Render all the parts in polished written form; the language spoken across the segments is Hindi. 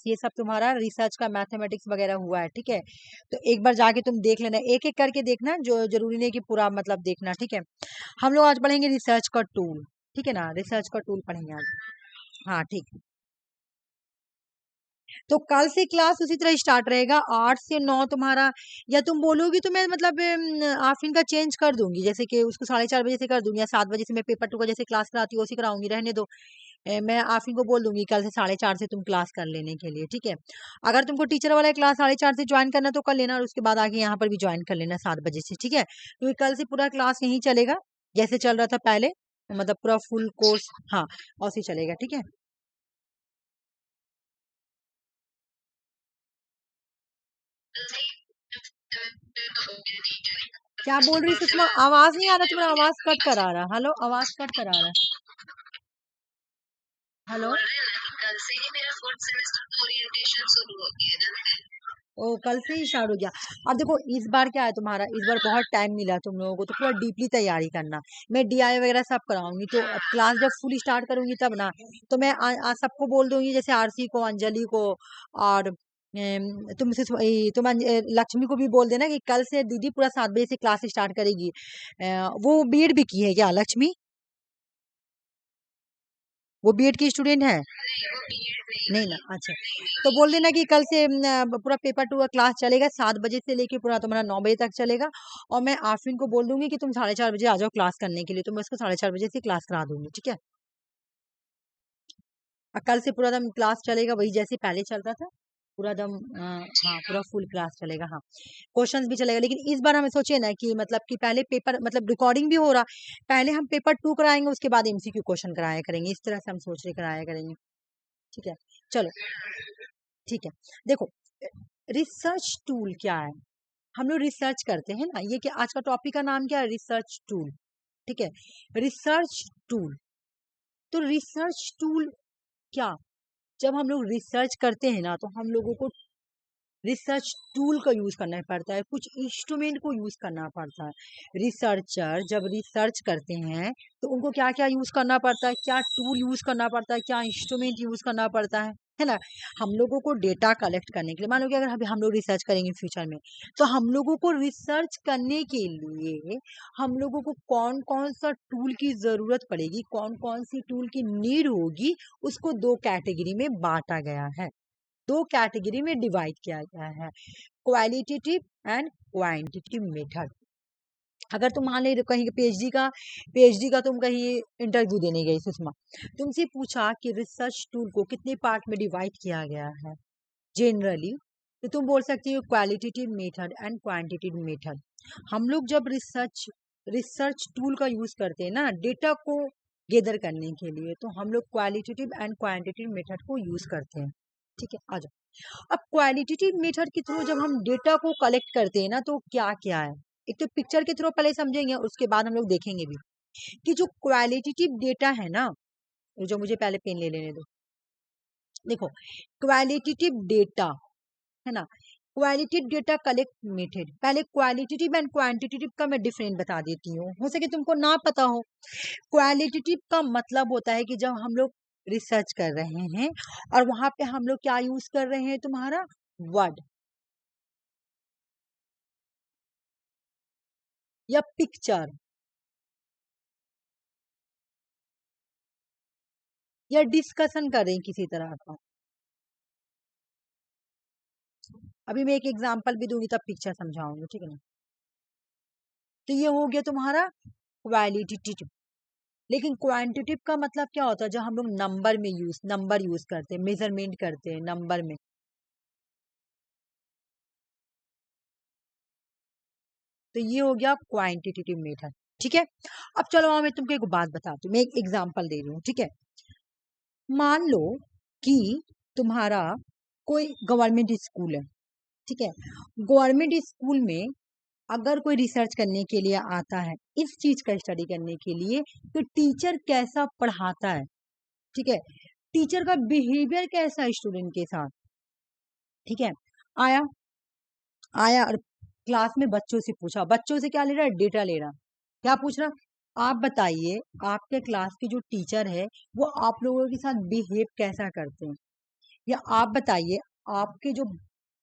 ये सब तुम्हारा रिसर्च का मैथमेटिक्स वगैरह हुआ है, ठीक है। तो एक बार जाके तुम देख लेना, एक एक करके देखना, जो जरूरी नहीं कि पूरा मतलब देखना, ठीक है। हम लोग आज पढ़ेंगे रिसर्च का टूल, ठीक है ना, रिसर्च का टूल पढ़ेंगे आज। हाँ ठीक है। तो कल से क्लास उसी तरह स्टार्ट रहेगा, 8 से 9 तुम्हारा। या तुम बोलोगी तो मैं मतलब आफरीन का चेंज कर दूंगी, जैसे कि उसको 4:30 बजे से कर दूंगी, या 7 बजे से मैं पेपर 2 का जैसे क्लास कराती हूँ उसी कराऊंगी, रहने दो। मैं आफरीन को बोल दूंगी कल से 4:30 से तुम क्लास कर लेने के लिए, ठीक है। अगर तुमको टीचर वाला क्लास 4:30 से ज्वाइन करना तो कर लेना, और उसके बाद आके यहाँ पर भी ज्वाइन कर लेना 7 बजे से, ठीक है। क्योंकि कल से पूरा क्लास यही चलेगा, जैसे चल रहा था पहले, मतलब पूरा फुल कोर्स, हाँ ऐसे ही चलेगा, ठीक है। क्या बोल रही सुषमा, आवाज नहीं आ रहा तुम्हारा, आवाज कट कर आ रहा, हेलो आवाज कट कर आ रहा है, हेलो। कल से ही मेरा 4th सेमेस्टर ओरिएंटेशन शुरू हो गया। ओ कल से ही स्टार्ट हो गया। अब देखो इस बार क्या है तुम्हारा, इस बार बहुत टाइम मिला तुम लोगों को, तो पूरा डीपली तैयारी करना। मैं डीआई वगैरह सब कराऊंगी, तो अब क्लास जब फुल स्टार्ट करूंगी तब ना, तो मैं आज सबको बोल दूंगी, जैसे आरसी को, अंजलि को, और तुमसे तुम लक्ष्मी को भी बोल देना कि कल से दीदी पूरा 7 बजे से क्लास स्टार्ट करेगी। वो बीएड भी की है क्या लक्ष्मी? वो बीएड की स्टूडेंट है? नहीं ना, अच्छा। तो बोल देना कि कल से पूरा पेपर 2 का क्लास चलेगा, 7 बजे से लेके पूरा तुम्हारा 9 बजे तक चलेगा। और मैं आफरीन को बोल दूंगी कि तुम 4:30 बजे आ जाओ क्लास करने के लिए, तो मैं उसको 4:30 बजे से क्लास करा दूंगी, ठीक है। और कल से पूरा दम क्लास चलेगा वही जैसे पहले चलता था, पूरा दम हाँ पूरा फुल क्लास चलेगा, हाँ। क्वेश्चंस भी चलेगा, लेकिन इस बार हमें सोचे ना कि मतलब कि पहले पेपर मतलब रिकॉर्डिंग भी हो रहा, पहले हम पेपर 2 कराएंगे, उसके बाद एमसीक्यू क्वेश्चन कराया करेंगे, इस तरह से हम सोच रहे कराया करेंगे, ठीक है। चलो ठीक है। देखो रिसर्च टूल क्या है, हम लोग रिसर्च करते हैं ना, ये क्या आज का टॉपिक का नाम क्या है, रिसर्च टूल, ठीक है। रिसर्च टूल, तो रिसर्च टूल क्या, जब हम लोग रिसर्च करते हैं ना, तो हम लोगों को रिसर्च टूल का यूज करना पड़ता है, कुछ इंस्ट्रूमेंट को यूज करना पड़ता है। रिसर्चर जब रिसर्च करते हैं तो उनको क्या क्या यूज करना पड़ता है, क्या टूल यूज करना पड़ता है, क्या इंस्ट्रूमेंट यूज करना पड़ता है ना। हम लोगों को डेटा कलेक्ट करने के लिए, मान लो कि अगर हम लोग रिसर्च करेंगे फ्यूचर में, तो हम लोगों को रिसर्च करने के लिए हम लोगों को कौन कौन सा टूल की जरूरत पड़ेगी, कौन कौन सी टूल की नीड होगी, उसको 2 कैटेगरी में बांटा गया है, 2 कैटेगरी में डिवाइड किया गया है, क्वालिटेटिव एंड क्वांटिटेटिव मेथड। अगर तुम मान ले कहीं पीएचडी का तुम कहीं इंटरव्यू देने गई सुषमा, तुमसे पूछा कि रिसर्च टूल को कितने पार्ट में डिवाइड किया गया है जनरली, तो तुम बोल सकती हो qualitative method and quantitative method. हम लोग जब रिसर्च टूल का यूज करते हैं ना डेटा को गेदर करने के लिए, तो हम लोग क्वालिटेटिव एंड क्वांटिटेटिव मेथड को यूज करते हैं, ठीक है। आ जाओ, अब क्वालिटेटिव मेथड के थ्रू जब हम डेटा को कलेक्ट करते हैं ना, तो क्या क्या है, एक तो पिक्चर के थ्रू पहले समझेंगे, उसके बाद हम लोग देखेंगे भी कि जो क्वालिटेटिव डेटा है ना, जो मुझे पहले पेन ले लेने दो। देखो क्वालिटेटिव डेटा है ना, क्वालिटेटिव डेटा कलेक्ट मेथड, पहले क्वालिटेटिव एंड क्वांटिटेटिव का मैं डिफरेंट बता देती हूँ, हो सके तुमको ना पता हो। क्वालिटेटिव का मतलब होता है कि जब हम लोग रिसर्च कर रहे हैं और वहां पे हम लोग क्या यूज कर रहे हैं, तुम्हारा वर्ड या पिक्चर या डिस्कशन कर रहे हैं किसी तरह का। अभी मैं एक एग्जांपल भी दूंगी तब पिक्चर समझाऊंगी, ठीक है ना। तो ये हो गया तुम्हारा क्वालिटेटिव। लेकिन क्वांटिटेटिव का मतलब क्या होता है, जब हम लोग नंबर यूज करते हैं, मेजरमेंट करते हैं नंबर में। तो ये हो गया क्वांटिटेटिव मेथड, ठीक है। अब चलो मैं तुमको एक बात बताती हूँ, मैं एक एग्जांपल दे रही हूँ, ठीक है। मान लो कि तुम्हारा कोई गवर्नमेंट स्कूल है, ठीक है। गवर्नमेंट स्कूल में अगर कोई रिसर्च करने के लिए आता है, इस चीज का स्टडी करने के लिए, तो टीचर कैसा पढ़ाता है, ठीक है, टीचर का बिहेवियर कैसा है स्टूडेंट के साथ, ठीक है। आया आया और क्लास में बच्चों से पूछा, बच्चों से क्या ले रहा है, डेटा ले रहा, क्या पूछ रहा, आप बताइए आपके क्लास के जो टीचर है वो आप लोगों के साथ बिहेव कैसा करते हैं, या आप बताइए, आपके जो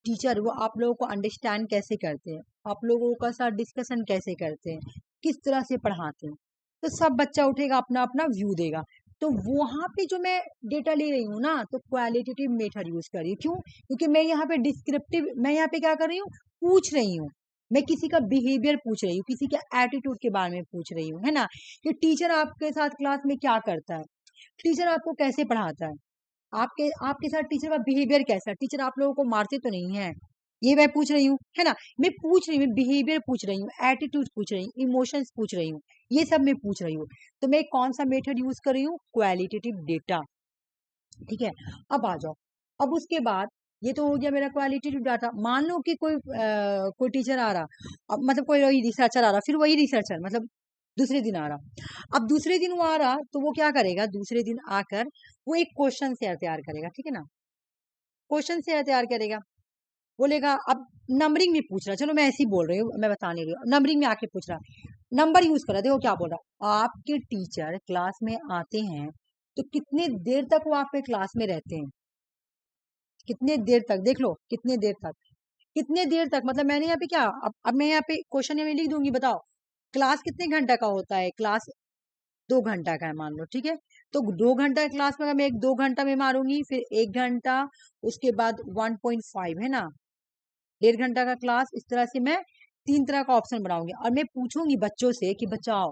टीचर वो आप लोगों को अंडरस्टैंड कैसे करते हैं, आप लोगों का साथ डिस्कशन कैसे करते हैं, किस तरह से पढ़ाते हैं। तो सब बच्चा उठेगा, अपना अपना व्यू देगा। तो वहां पे जो मैं डेटा ले रही हूँ ना, तो क्वालिटेटिव मेथड यूज कर रही हूँ। क्यों? क्योंकि मैं यहाँ पे डिस्क्रिप्टिव, मैं यहाँ पे क्या कर रही हूँ, पूछ रही हूँ। मैं किसी का बिहेवियर पूछ रही हूँ, किसी के एटीट्यूड के बारे में पूछ रही हूँ, है ना, कि टीचर आपके साथ क्लास में क्या करता है, टीचर आपको कैसे पढ़ाता है, आपके आपके साथ टीचर का बिहेवियर कैसा है, टीचर आप लोगों को मारते तो नहीं है, ये मैं पूछ रही हूँ, है ना। मैं पूछ रही हूँ, बिहेवियर पूछ रही हूँ, एटीट्यूड पूछ रही हूँ, इमोशंस पूछ रही हूँ, ये सब मैं पूछ रही हूँ। तो मैं कौन सा मेथड यूज कर रही हूँ, क्वालिटेटिव डेटा। ठीक है, अब आ जाओ। अब उसके बाद ये तो हो गया मेरा क्वालिटेटिव डाटा। मान लो कि कोई टीचर आ रहा, अब मतलब कोई वही रिसर्चर आ रहा, फिर वही रिसर्चर मतलब दूसरे दिन आ रहा। अब दूसरे दिन वो आ रहा तो वो क्या करेगा, दूसरे दिन आकर वो एक क्वेश्चन शेयर तैयार करेगा, ठीक है ना, क्वेश्चन शेयर तैयार करेगा, बोलेगा अब नंबरिंग में पूछ रहा, चलो मैं ऐसे ही बोल रही हूँ, मैं बता नहीं रही हूँ, नंबरिंग में आके पूछ रहा, नंबर यूज कर रहा। देखो क्या बोल रहा, आपके टीचर क्लास में आते हैं तो कितने देर तक वो आपके क्लास में रहते हैं, कितने देर तक, देख लो कितने देर तक, कितने देर तक, मतलब मैंने यहाँ पे क्या, अब मैं यहाँ पे क्वेश्चन में लिख दूंगी, बताओ क्लास कितने घंटा का होता है, क्लास 2 घंटा का है मान लो, ठीक है। तो 2 घंटा क्लास में अगर मैं 2 घंटा में मारूंगी, फिर 1 घंटा, उसके बाद 1.5, है ना, 1.5 घंटा का क्लास। इस तरह से मैं 3 तरह का ऑप्शन बनाऊंगी और मैं पूछूंगी बच्चों से कि बच्चों,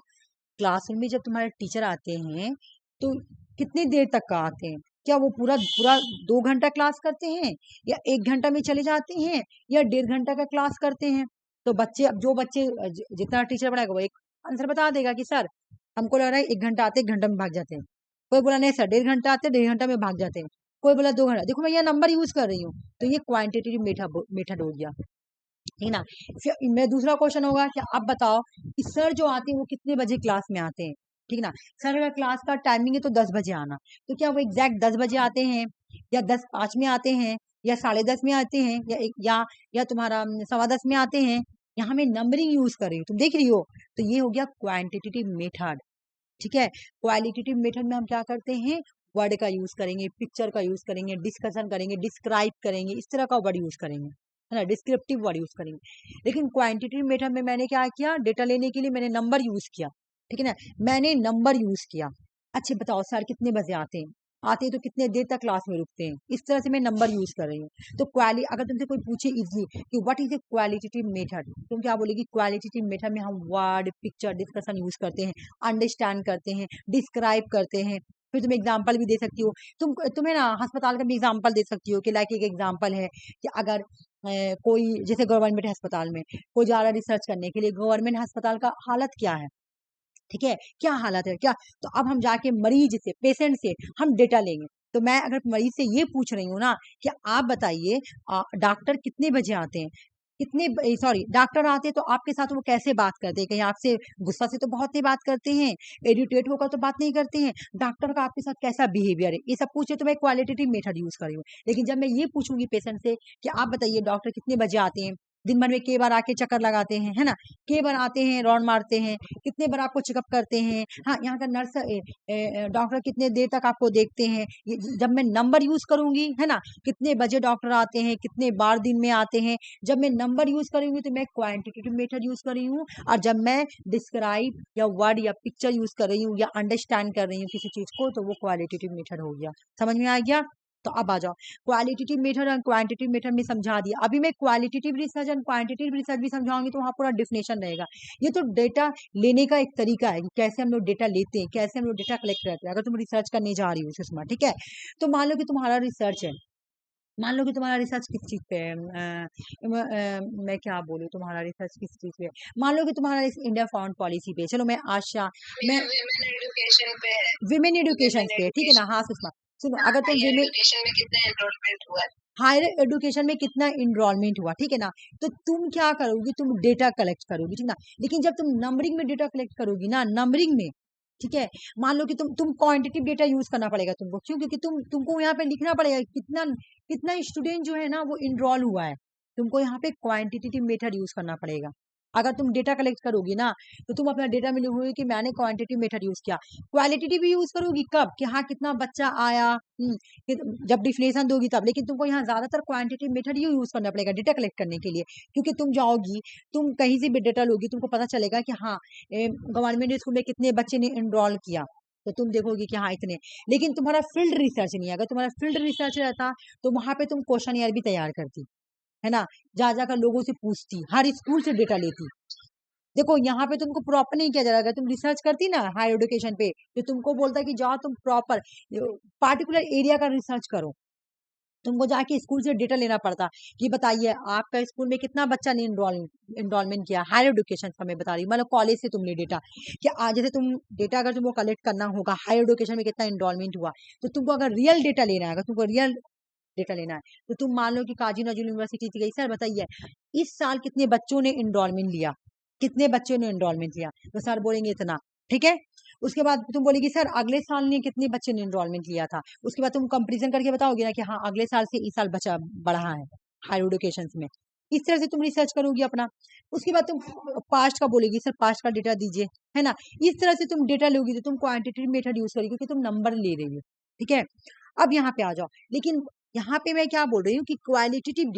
क्लासरूम में जब तुम्हारे टीचर आते हैं तो कितनी देर तक का आते हैं, क्या वो पूरा पूरा 2 घंटा क्लास करते हैं, या 1 घंटा में चले जाते हैं, या 1.5 घंटा का क्लास करते हैं। तो बच्चे, अब जो बच्चे जितना टीचर पढ़ाएगा वो एक आंसर बता देगा कि सर हमको लग रहा है 1 घंटा आते 1 घंटा में भाग जाते हैं। कोई बोला नहीं सर 1.5 घंटा आते 1.5 घंटा में भाग जाते हैं। कोई बोला 2 घंटा। देखो मैं ये नंबर यूज कर रही हूँ, तो ये क्वांटिटेटिव मेथड हो गया, ठीक ना। फिर मैं दूसरा क्वेश्चन होगा कि आप बताओ कि सर जो आते हैं वो कितने बजे क्लास में आते हैं, ठीक ना। सर अगर क्लास का टाइमिंग है तो 10 बजे आना, तो क्या वो एग्जैक्ट 10 बजे आते हैं, या 10:05 में आते हैं, या 10:30 में आते हैं, या तुम्हारा 10:15 में आते हैं। यहाँ मैं नंबरिंग यूज कर रही हूँ, तुम देख रही हो। तो ये हो गया क्वांटिटेटिव मेथड, ठीक है। क्वालिटेटिव मेथड में हम क्या करते हैं, वर्ड का यूज करेंगे, पिक्चर का यूज करेंगे, डिस्कशन करेंगे, डिस्क्राइब करेंगे, इस तरह का वर्ड यूज करेंगे, है ना, डिस्क्रिप्टिव वर्ड यूज करेंगे। लेकिन क्वांटिटेटिव मेथड में मैंने क्या किया, डेटा लेने के लिए मैंने नंबर यूज किया, ठीक है ना, मैंने नंबर यूज किया। अच्छे बताओ सर कितने बजे आते हैं तो कितने देर तक क्लास में रुकते हैं, इस तरह से मैं नंबर यूज कर रही हूँ। तो अगर तुमसे कोई पूछे इजली कि what is a qualitative method, तुम क्या बोलेगी, क्वालिटेटिव मेथड में हम वर्ड, पिक्चर, डिस्कशन यूज करते हैं, अंडरस्टैंड करते हैं, डिस्क्राइब करते हैं। फिर तुम एग्जाम्पल भी दे सकती हो, तुम्हें ना अस्पताल का भी एग्जाम्पल दे सकती हो कि लाइक एक एग्जाम्पल है कि अगर कोई जैसे गवर्नमेंट अस्पताल में कोई जा रहा है रिसर्च करने के लिए, गवर्नमेंट अस्पताल का हालत क्या है, ठीक है, क्या हालत है क्या। तो अब हम जाके मरीज से, पेशेंट से हम डेटा लेंगे। तो मैं अगर मरीज से ये पूछ रही हूँ ना कि आप बताइए डॉक्टर कितने बजे आते हैं, कितने सॉरी डॉक्टर आते हैं तो आपके साथ वो कैसे बात करते हैं, कहीं आपसे गुस्सा से तो बहुत नहीं बात करते हैं, इरिटेट होकर तो बात नहीं करते हैं, डॉक्टर का आपके साथ कैसा बिहेवियर है, ये सब पूछे तो मैं क्वालिटेटिव मेथड यूज कर रही हूँ। लेकिन जब मैं ये पूछूंगी पेशेंट से कि आप बताइए डॉक्टर कितने बजे आते हैं, दिन भर में कई बार आके चक्कर लगाते हैं, है ना, कई बार आते हैं राउंड मारते हैं, कितने बार आपको चेकअप करते हैं, हाँ यहाँ का नर्स डॉक्टर कितने देर तक आपको देखते हैं। ये जब मैं नंबर यूज करूंगी, है ना, कितने बजे डॉक्टर आते हैं, कितने बार दिन में आते हैं, जब मैं नंबर यूज करूंगी तो मैं क्वांटिटेटिव मेथड यूज कर रही हूँ। और जब मैं डिस्क्राइब या वर्ड या पिक्चर यूज कर रही हूँ या अंडरस्टैंड कर रही हूँ किसी चीज को, तो वो क्वालिटेटिव मेथड हो गया। समझ में आ गया। तो अब आ जाओ, क्वालिटेटिव मेथड और क्वांटिटेटिव मेथड में समझा दिया। अभी मैं क्वालिटेटिव रिसर्च और क्वांटिटेटिव रिसर्च भी समझाऊंगी, तो वहाँ पूरा डिफिनेशन रहेगा। ये तो डेटा लेने का एक तरीका है कि कैसे हम लोग डेटा लेते हैं, कैसे हम लोग डेटा कलेक्ट करते हैं। अगर तुम रिसर्च करने जा रही हो सुषमा, ठीक है, तो मान लो कि तुम्हारा रिसर्च है, मान लो कि तुम्हारा रिसर्च किस चीज पे है, मैं क्या बोलूँ, तुम्हारा रिसर्च किस चीज पे है। मान लो कि तुम्हारा इंडिया फॉरेन पॉलिसी पे, चलो मैं आशा, मैं एजुकेशन पे है, विमेन एडुकेशन पे, ठीक है ना। हाँ सुषमा सुनो, अगर तुम विमेन एजुकेशन में कितना एनरोलमेंट हुआ है, हायर एडुकेशन में कितना इनरोलमेंट हुआ, ठीक है ना, तो तुम क्या करोगी, तुम डेटा कलेक्ट करोगी, ठीक ना। लेकिन जब तुम नंबरिंग में डेटा कलेक्ट करोगी ना, नंबरिंग में, ठीक है, मान लो कि तुम क्वांटिटेटिव डेटा यूज करना पड़ेगा तुमको। क्यों? क्योंकि तुमको यहाँ पे लिखना पड़ेगा कितना कितना स्टूडेंट जो है ना वो इनरोल हुआ है। तुमको यहाँ पे क्वांटिटेटिव मेथड यूज करना पड़ेगा, अगर तुम डेटा कलेक्ट करोगी ना तो तुम अपना डेटा में लिखोगे कि मैंने क्वांटिटेटिव मेथड यूज किया। क्वालिटेटिव भी यूज करोगी कब कि हाँ कितना बच्चा आया, जब डिफिनेशन दोगी तब। लेकिन तुमको यहाँ ज्यादातर क्वांटिटेटिव मेथड ही यूज करना पड़ेगा डेटा कलेक्ट करने के लिए, क्योंकि तुम जाओगी, तुम कहीं से भी डेटा लोगी, तुमको पता चलेगा कि हाँ गवर्नमेंट स्कूल में कितने बच्चे ने एनरोल किया, तो तुम देखोगी कि हाँ इतने। लेकिन तुम्हारा फील्ड रिसर्च नहीं है। अगर तुम्हारा फील्ड रिसर्च रहता तो वहां पे तुम क्वेश्चन भी तैयार करती, है ना, जा जाकर लोगों से पूछती, हर स्कूल से डेटा लेती। देखो यहाँ पे तुमको प्रॉपर नहीं किया जा रहा। अगर तुम रिसर्च करती ना हायर एजुकेशन पे तो तुमको बोलता है कि जाओ तुम प्रॉपर पार्टिकुलर एरिया का रिसर्च करो। तुमको जाके स्कूल से डेटा लेना पड़ता कि बताइए आपका स्कूल में कितना बच्चा ने एनरोलमेंट किया। हायर एजुकेशन का मैं बता रही हूँ, मतलब कॉलेज से तुमने डेटा कि आज जैसे तुम डेटा अगर तुमको कलेक्ट करना होगा हायर एजुकेशन में कितना एनरोलमेंट हुआ, तो तुमको अगर रियल डेटा लेना है, अगर तुमको रियल डेटा लेना है तो तुम मान लो कि काजी नजरुल यूनिवर्सिटी गई, सर बताइए इस साल कितने बच्चों ने एनरोलमेंट लिया, कितने बच्चों ने एनरोलमेंट लिया, तो सर बोलेंगे इतना, ठीक है। उसके बाद तुम बोलेगी सर अगले साल ने कितने बच्चे ने एनरोलमेंट लिया था। उसके बाद तुम कंपेरिजन करके बताओगे ना कि हाँ अगले साल से इस साल बच्चा बढ़ा है हायर एजुकेशन में। इस तरह से तुम रिसर्च करोगी अपना। उसके बाद तुम पास्ट का बोलेगी, सर पास्ट का डेटा दीजिए, है ना। इस तरह से तुम डेटा लोगी तो तुम क्वांटिटेटिव मेथड यूज करोगी क्योंकि तुम नंबर ले रही हो, ठीक है। अब यहाँ पे आ जाओ, लेकिन यहाँ पे मैं क्या बोल रही हूँ कि qualitative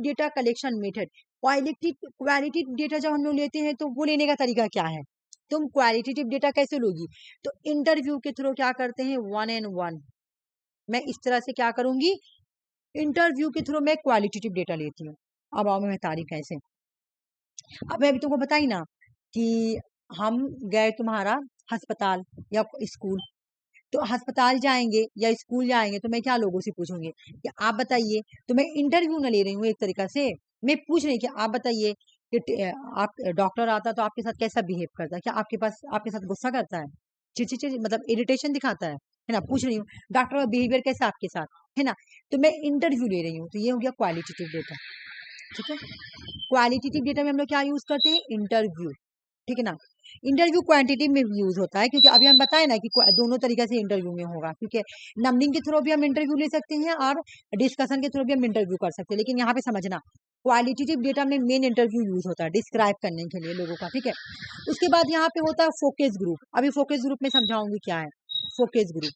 data collection method, qualitative data जब हम लोग लेते हैं तो वो लेने का तरीका क्या है। तुम क्वालिटेटिव डेटा कैसे लोगी, तो इंटरव्यू के थ्रू क्या करते हैं, 1 and 1। मैं इस तरह से क्या करूंगी, इंटरव्यू के थ्रू मैं क्वालिटेटिव डेटा लेती हूँ। अब आओ मैं बता रही कैसे। अब मैं अभी तुमको बताई ना कि हम गए तुम्हारा अस्पताल या स्कूल, तो अस्पताल जाएंगे या स्कूल जाएंगे तो मैं क्या लोगों से पूछूंगी कि आप बताइए। तो मैं इंटरव्यू ना ले रही हूँ एक तरीका से, मैं पूछ रही कि आप बताइए कि आप डॉक्टर आता तो आपके साथ कैसा बिहेव करता है, क्या आपके पास आपके साथ गुस्सा करता है, चिड़चिड़ मतलब इरिटेशन दिखाता है ना, पूछ रही हूँ डॉक्टर का बिहेवियर कैसा आपके साथ, है ना। तो मैं इंटरव्यू ले रही हूँ, तो ये हो गया क्वालिटेटिव डेटा, ठीक है। क्वालिटेटिव डेटा में हम लोग क्या यूज करते हैं, इंटरव्यू, ठीक है ना। इंटरव्यू क्वांटिटी में यूज होता है क्योंकि अभी हम बताए ना कि दोनों तरीके से इंटरव्यू में होगा, क्योंकि नंबरिंग के थ्रू भी हम इंटरव्यू ले सकते हैं और डिस्कशन के थ्रू भी हम इंटरव्यू कर सकते हैं। लेकिन यहाँ पे समझना क्वालिटेटिव डेटा में मेन इंटरव्यू यूज होता है डिस्क्राइब करने के लिए लोगों का, ठीक है। उसके बाद यहाँ पे होता है फोकस ग्रुप, अभी फोकस ग्रुप में समझाऊंगी क्या है फोकस ग्रुप।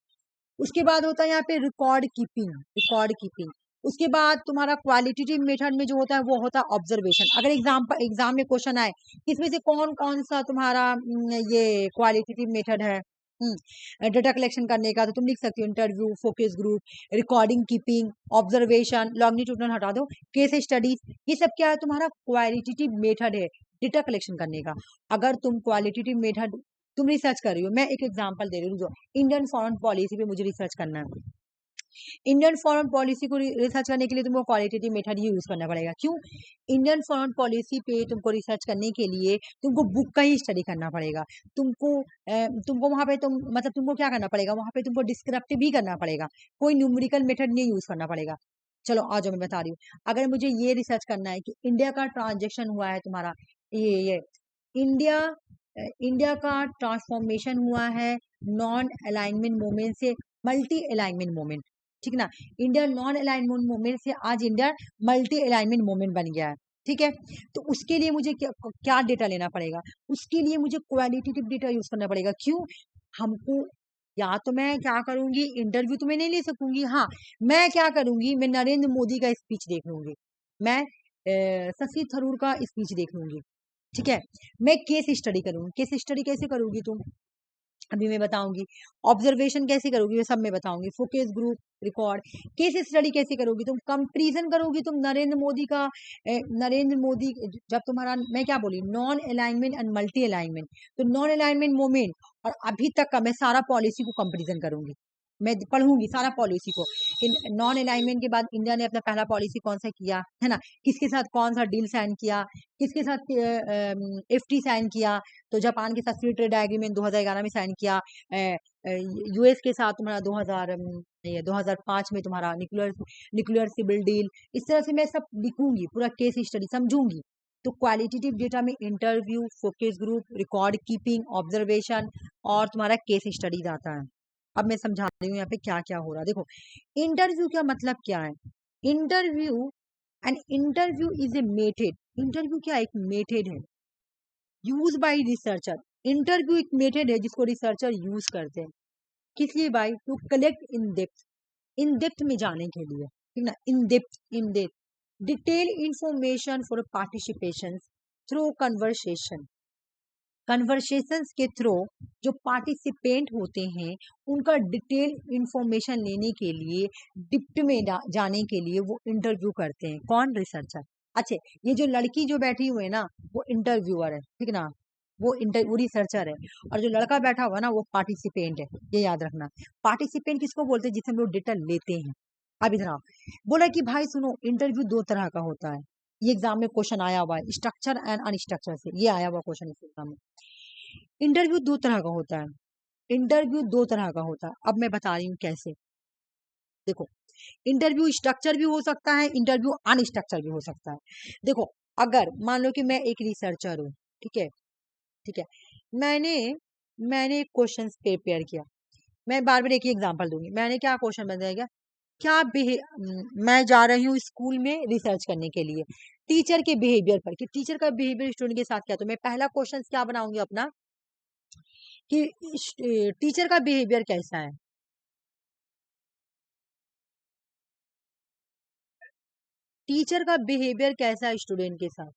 उसके बाद होता है यहाँ पे रिकॉर्ड कीपिंग। उसके बाद तुम्हारा क्वालिटेटिव मेथड में जो होता है वो होता है ऑब्जर्वेशन। अगर एग्जाम में क्वेश्चन आए इसमें से कौन कौन सा तुम्हारा ये क्वालिटेटिव मेथड है डेटा कलेक्शन करने का, तो तुम लिख सकते हो interview, focus group, recording keeping, observation, longitudinal हटा दो, केस स्टडीज, ये सब क्या है तुम्हारा क्वालिटेटिव मेथड है डेटा कलेक्शन करने का। अगर तुम क्वालिटेटिव मेथड तुम रिसर्च कर रही हो, मैं एक एग्जांपल दे रही हूँ, जो इंडियन फॉरेन पॉलिसी पे मुझे रिसर्च करना है। इंडियन फॉरेन पॉलिसी को रिसर्च करने के लिए तुमको क्वालिटेटिव मेथड ही यूज करना पड़ेगा। क्यों, इंडियन फॉरेन पॉलिसी पे तुमको रिसर्च करने के लिए तुमको बुक का ही स्टडी करना पड़ेगा। तुमको वहां पे मतलब तुमको क्या करना पड़ेगा, वहां पे तुमको डिस्क्रिप्टिव भी करना पड़ेगा, कोई न्यूमेरिकल मेथड नहीं यूज करना पड़ेगा। चलो आज मैं बता रही हूँ, अगर मुझे ये रिसर्च करना है कि इंडिया का ट्रांजेक्शन हुआ है तुम्हारा, ये इंडिया इंडिया का ट्रांसफॉर्मेशन हुआ है नॉन अलाइनमेंट मूवमेंट से मल्टी अलाइनमेंट मूवमेंट, ठीक ना। इंडिया नॉन अलाइनमेंट मूवमेंट से आज इंडिया मल्टी अलाइनमेंट मूवमेंट बन गया है, ठीक है। तो उसके लिए मुझे क्या डेटा लेना पड़ेगा, उसके लिए मुझे क्वालिटेटिव डेटा यूज करना पड़ेगा। क्यों, हमको या तो मैं क्या करूंगी, इंटरव्यू तो मैं नहीं ले सकूंगी, हाँ मैं क्या करूंगी, मैं नरेंद्र मोदी का स्पीच देख लूंगी, मैं शशि थरूर का स्पीच देख लूंगी, ठीक है। मैं केस स्टडी करूंगी। केस स्टडी कैसे करोगी तुम, अभी मैं बताऊंगी। ऑब्जर्वेशन कैसे करोगी वो सब मैं बताऊंगी। Focus group, record, case study कैसे करोगी तुम, कंपैरिजन करोगी तुम नरेंद्र मोदी का, नरेंद्र मोदी जब तुम्हारा, मैं क्या बोली, non alignment and multi alignment, तो नॉन अलाइनमेंट मूवमेंट और अभी तक का मैं सारा पॉलिसी को कंपेरिजन करूंगी, मैं पढ़ूंगी सारा पॉलिसी को। नॉन अलाइनमेंट के बाद इंडिया ने अपना पहला पॉलिसी कौन सा किया, है ना, किसके साथ कौन सा डील साइन किया, किसके साथ एफटी साइन किया, तो जापान के साथ फ्री ट्रेड एग्रीमेंट 2011 में साइन किया, यूएस के साथ तुम्हारा 2005 में तुम्हारा न्यूक्लियर सिविल डील। इस तरह से मैं सब लिखूंगी, पूरा केस स्टडी समझूंगी। तो क्वालिटेटिव डेटा में interview, focus group, record keeping, observation और तुम्हारा केस स्टडीज आता है। अब मैं समझा रही हूँ यहाँ पे क्या क्या हो रहा है। देखो इंटरव्यू का मतलब क्या है, interview and interview is a method, interview क्या एक मेथड है यूज बाय रिसर्चर, इंटरव्यू एक मेथड है जिसको रिसर्चर यूज करते हैं, किस लिए भाई, टू कलेक्ट इन डेप्थ में जाने के लिए, ठीक ना, in depth detail information for participation through conversation, conversations के थ्रू जो पार्टिसिपेंट होते हैं उनका डिटेल इंफॉर्मेशन लेने के लिए डिप्थ में जाने के लिए वो इंटरव्यू करते हैं, कौन, रिसर्चर। अच्छा, ये जो लड़की जो बैठी हुई है ना वो इंटरव्यूअर है, ठीक ना, वो रिसर्चर है, और जो लड़का बैठा हुआ है ना वो पार्टिसिपेंट है, ये याद रखना। पार्टिसिपेंट किसको बोलते हैं, जिससे हम लोग डेटा लेते हैं। अब इधर आओ, बोला कि भाई सुनो इंटरव्यू दो तरह का होता है, ये एग्जाम में क्वेश्चन आया हुआ है स्ट्रक्चर एंड अनस्ट्रक्चर से, ये आया हुआ क्वेश्चन इस एग्जाम में। इंटरव्यू दो तरह का होता है, इंटरव्यू दो तरह का होता है, अब मैं बता रही हूँ कैसे। देखो, इंटरव्यू स्ट्रक्चर भी हो सकता है, इंटरव्यू अनस्ट्रक्चर भी हो सकता है। देखो, अगर मान लो कि मैं एक रिसर्चर हूँ, ठीक है, ठीक है, मैंने मैंने क्वेश्चन प्रिपेयर किया, मैं बार बार एक ही एग्जांपल दूंगी, मैंने क्या क्वेश्चन बनाया, क्या मैं जा रही हूँ स्कूल में रिसर्च करने के लिए टीचर के बिहेवियर पर, कि टीचर का बिहेवियर स्टूडेंट के साथ क्या, तो मैं पहला क्वेश्चन क्या बनाऊंगी अपना, कि टीचर का बिहेवियर कैसा है, टीचर का बिहेवियर कैसा है स्टूडेंट के साथ।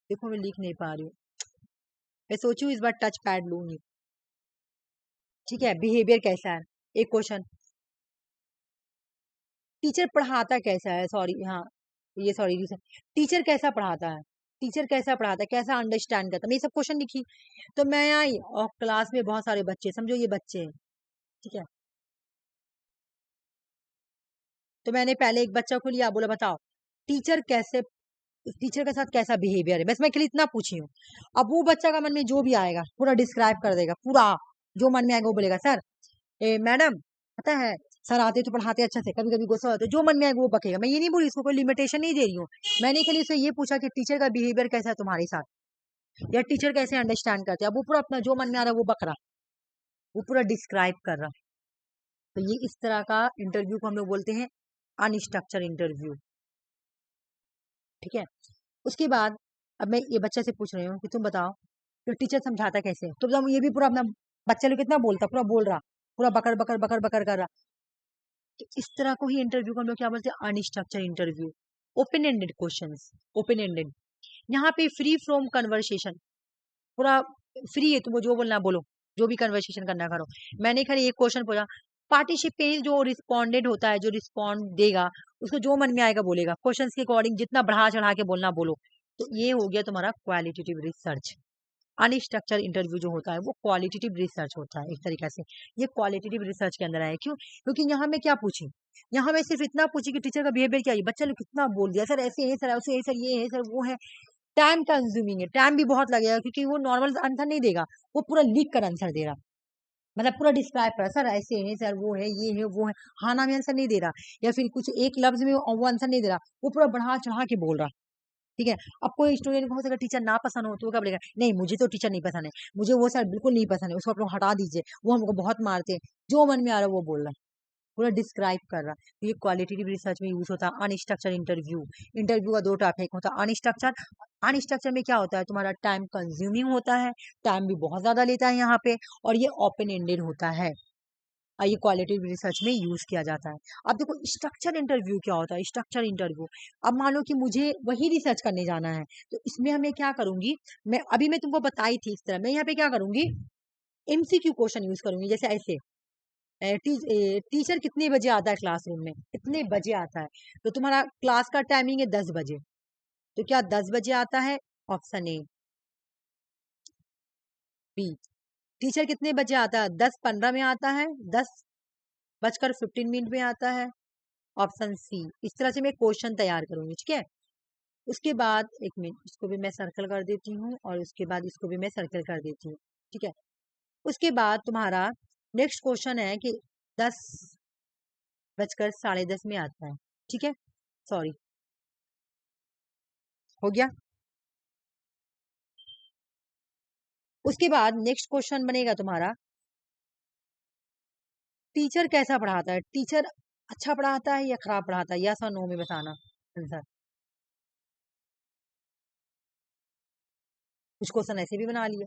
देखो मैं लिख नहीं पा रही हूँ, मैं सोची हूँ इस बार टच पैड लूंगी, ठीक है, बिहेवियर कैसा है एक क्वेश्चन, टीचर पढ़ाता कैसा है, सॉरी हाँ, ये सॉरी टीचर कैसा पढ़ाता है, टीचर कैसा पढ़ाता है, कैसा अंडरस्टैंड करता है, मैं ये सब क्वेश्चन लिखी। तो मैं आई और क्लास में बहुत सारे बच्चे, समझो ये बच्चे हैं, ठीक है, तो मैंने पहले एक बच्चा को लिया, बोला बताओ टीचर कैसे, टीचर के साथ कैसा बिहेवियर है, बस मैं खाली इतना पूछी हूँ। अब वो बच्चा का मन में जो भी आएगा पूरा डिस्क्राइब कर देगा, पूरा जो मन में आएगा वो बोलेगा, सर मैडम पता है सर आते तो पढ़ाते अच्छा से, कभी कभी गुस्सा होता है, जो मन में आएगा वो बकेगा, मैं ये नहीं बोली, इसको कोई लिमिटेशन नहीं दे रही हूँ, मैंने खाली उससे ये पूछा कि टीचर का बिहेवियर कैसा है तुम्हारे साथ, या टीचर कैसे अंडरस्टैंड करते हैं, अब वो पूरा अपना जो मन में आ रहा है वो बक रहा, वो पूरा डिस्क्राइब कर रहा। तो ये इस तरह का इंटरव्यू को हम लोग बोलते हैं अनस्ट्रक्चर इंटरव्यू, ठीक है। उसके बाद अब मैं ये बच्चे से पूछ रही हूँ कि तुम बताओ तो टीचर समझाता कैसे है? तो बताओ, ये भी पूरा अपना, बच्चा लोग कितना बोलता, पूरा बोल रहा, पूरा बकर बकर बकर बकर कर रहा। तो इस तरह को ही इंटरव्यू को हम लोग क्या बोलते हैं, unstructured interview. Open ended questions, open ended, यहाँ पे फ्री फ्रॉम कन्वर्सेशन, पूरा फ्री है, तुम जो बोलना बोलो, जो भी कन्वर्सेशन करना करो। मैंने खाली एक क्वेश्चन पूछा, पार्टिसिपेंट जो रिस्पोंडेंट होता है, जो रिस्पॉन्ड देगा उसको जो मन में आएगा बोलेगा, क्वेश्चंस के अकॉर्डिंग जितना बढ़ा चढ़ा के बोलना बोलो। तो ये हो गया तुम्हारा क्वालिटेटिव रिसर्च। अनस्ट्रक्चर इंटरव्यू जो होता है वो क्वालिटेटिव रिसर्च होता है एक तरीके से, ये क्वालिटेटिव रिसर्च के अंदर आया। क्यों, क्योंकि यहाँ मैं क्या पूछी, यहाँ मैं सिर्फ इतना पूछी कि टीचर का बिहेवियर क्या है, बच्चा लोग कितना बोल दिया, सर ऐसे है सर ऐसे है सर, ये है सर वो है, टाइम कंज्यूमिंग है, टाइम भी बहुत लगेगा, क्योंकि वो नॉर्मल आंसर नहीं देगा, वो पूरा लिख कर आंसर दे रहा, मतलब पूरा डिस्क्राइब कर, सर ऐसे है सर वो है ये है वो है, हाँ ना में आंसर नहीं दे रहा, या फिर कुछ एक लफ्ज में वो आंसर नहीं दे रहा, वो पूरा बढ़ा चढ़ा के बोल रहा, ठीक है। अब कोई स्टूडेंट को हो सकता टीचर ना पसंद हो, तो वो क्या बोलेगा, नहीं मुझे तो टीचर नहीं पसंद है, मुझे वो सर बिल्कुल नहीं पसंद है, उसको आप लोग हटा दीजिए, वो हमको बहुत मारते हैं, जो मन में आ रहा है वो बोल रहा है, पूरा डिस्क्राइब कर रहा। तो ये क्वालिटेटिव रिसर्च में यूज होता है अनस्ट्रक्चर इंटरव्यू। इंटरव्यू का दो टाइप, एक होता है अनस्ट्रक्चर, अनस्ट्रक्चर में क्या होता है, तुम्हारा टाइम कंज्यूमिंग होता है, टाइम भी बहुत ज्यादा लेता है यहाँ पे, और ये ओपन एंडेड होता है, और ये क्वालिटेटिव रिसर्च में यूज किया जाता है। अब देखो स्ट्रक्चर इंटरव्यू क्या होता है, स्ट्रक्चर इंटरव्यू, अब मान लो कि मुझे वही रिसर्च करने जाना है, तो इसमें हमें क्या करूंगी, मैं अभी मैं तुमको बताई थी इस तरह, मैं यहाँ पे क्या करूंगी, एमसीक्यू क्वेश्चन यूज करूंगी, जैसे ऐसे टीचर कितने बजे आता है क्लासरूम में, कितने बजे आता है, तो तुम्हारा क्लास का टाइमिंग है 10 बजे, तो क्या 10 बजे आता है, ऑप्शन ए। बी, टीचर कितने बजे आता है, 10:15 में आता है, 10:15 में आता है, ऑप्शन सी। इस तरह से मैं क्वेश्चन तैयार करूंगी, ठीक है। उसके बाद एक मिनट, इसको भी मैं सर्कल कर देती हूँ, और उसके बाद इसको भी मैं सर्कल कर देती हूँ, ठीक है। उसके बाद तुम्हारा नेक्स्ट क्वेश्चन है कि 10:10:30 में आता है, ठीक है, सॉरी, हो गया। उसके बाद नेक्स्ट क्वेश्चन बनेगा तुम्हारा, टीचर कैसा पढ़ाता है, टीचर अच्छा पढ़ाता है या खराब पढ़ाता है, यस और नो में बताना आंसर। कुछ क्वेश्चन ऐसे भी बना लिया।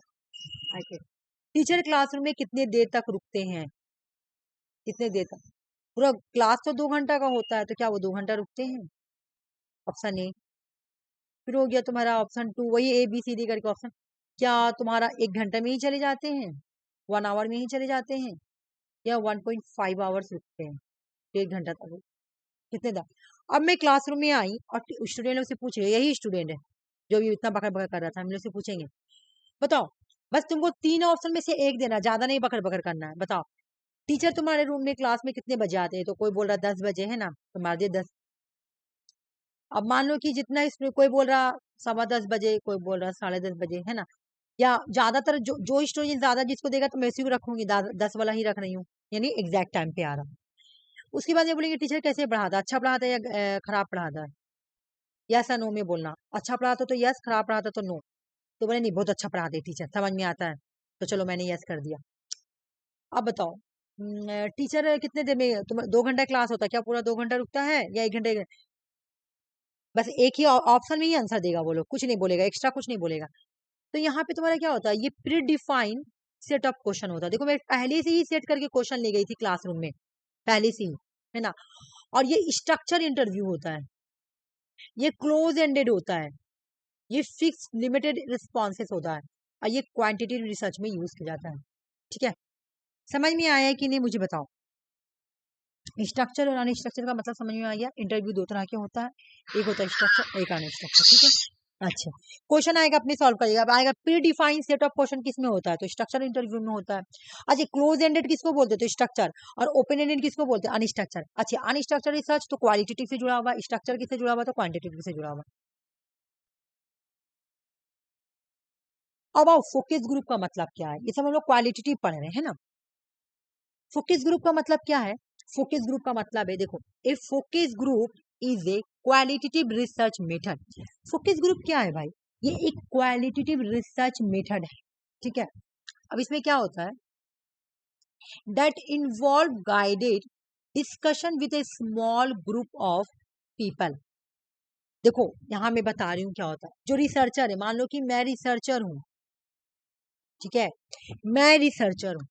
टीचर क्लासरूम में कितने देर तक रुकते हैं, कितने देर तक? पूरा क्लास तो 2 घंटा का होता है, तो क्या वो 2 घंटा रुकते हैं? Option A. फिर हो गया तुम्हारा ऑप्शन 2, वही ए बी सी डी करके ऑप्शन। क्या तुम्हारा 1 घंटे में ही चले जाते हैं, 1 आवर में ही चले जाते हैं, या 1.5 आवर्स रुकते हैं, 1 घंटा तक? कितने तक? अब मैं क्लासरूम में आई और स्टूडेंट लोग से पूछे, यही स्टूडेंट है जो भी इतना बकर बकर कर रहा था, हम लोग से पूछेंगे बताओ, बस तुमको 3 ऑप्शन में से एक देना, ज्यादा नहीं बकर बकर करना है। बताओ टीचर तुम्हारे रूम में क्लास में कितने बजे आते हैं? तो कोई बोल रहा 10 बजे है ना, तो मार दिए 10। अब मान लो कि जितना इसमें कोई बोल रहा 10:15 बजे, कोई बोल रहा 10:30 बजे, है ना? या ज्यादातर जो स्टूडेंट ज्यादा जिसको देगा तो मैं उसी को रखूंगी, 10 वाला ही रख रही हूँ, यानी एग्जैक्ट टाइम पे आ रहा हूँ। उसके बाद ये बोलेंगे टीचर कैसे पढ़ाता, अच्छा पढ़ाता है या खराब पढ़ाता है? यस या नो में बोलना। अच्छा पढ़ाता तो यस, खराब पढ़ाता तो नो। तो बोले नहीं बहुत अच्छा पढ़ाते टीचर, समझ में आता है, तो चलो मैंने यस कर दिया। अब बताओ टीचर कितने देर में, तुम 2 घंटा क्लास होता है, क्या पूरा 2 घंटा रुकता है या 1 घंटे? बस एक ही ऑप्शन में ही आंसर देगा वो लोग, कुछ नहीं बोलेगा, एक्स्ट्रा कुछ नहीं बोलेगा। तो यहाँ पे तुम्हारा क्या होता है, ये pre defined set of question होता है। देखो मैं पहले से ही सेट करके क्वेश्चन ले गई थी क्लासरूम में, पहले से ही, है ना? और ये स्ट्रक्चर इंटरव्यू होता है, ये क्लोज एंडेड होता है, ये फिक्स लिमिटेड रिस्पॉन्सेस होता है, और ये क्वांटिटेटिव रिसर्च में यूज किया जाता है। ठीक है, समझ में आया है कि नहीं मुझे बताओ? स्ट्रक्चर और अनस्ट्रक्चर का मतलब समझ में आ गया? इंटरव्यू 2 तरह के होता है, एक होता है स्ट्रक्चर, एक अनस्ट्रक्चर। ठीक है, अच्छा क्वेश्चन आएगा अपने सॉल्व करिएगा। अब आएगा pre defined set of question, किस में होता है? तो स्ट्रक्चर इंटरव्यू में होता है। अच्छा क्लोज एंडेड किसको बोलते हैं? तो स्ट्रक्चर। और ओपन एंडेड किसको बोलते हैं? अनस्ट्रक्चर। अच्छा अनस्ट्रक्चर रिसर्च तो क्वालिटेटिव से जुड़ा हुआ, स्ट्रक्चर किससे जुड़ा हुआ? तो क्वांटिटेटिव से जुड़ा हुआ। अब आओ फोकस ग्रुप का मतलब क्या है, ये सब हम लोग क्वालिटेटिव पढ़ रहे हैं ना। फोकस ग्रुप का मतलब क्या है? फोकस ग्रुप का मतलब है, देखो a focus group is a qualitative research method. Focus group क्या है भाई? ये एक क्वालिटेटिव रिसर्च मेथड है। ठीक है, अब इसमें क्या होता है, that involve guided discussion with A small group of people. देखो यहां मैं बता रही हूँ क्या होता है। जो रिसर्चर है, मान लो कि मैं रिसर्चर हूँ, ठीक है, मैं रिसर्चर हूँ,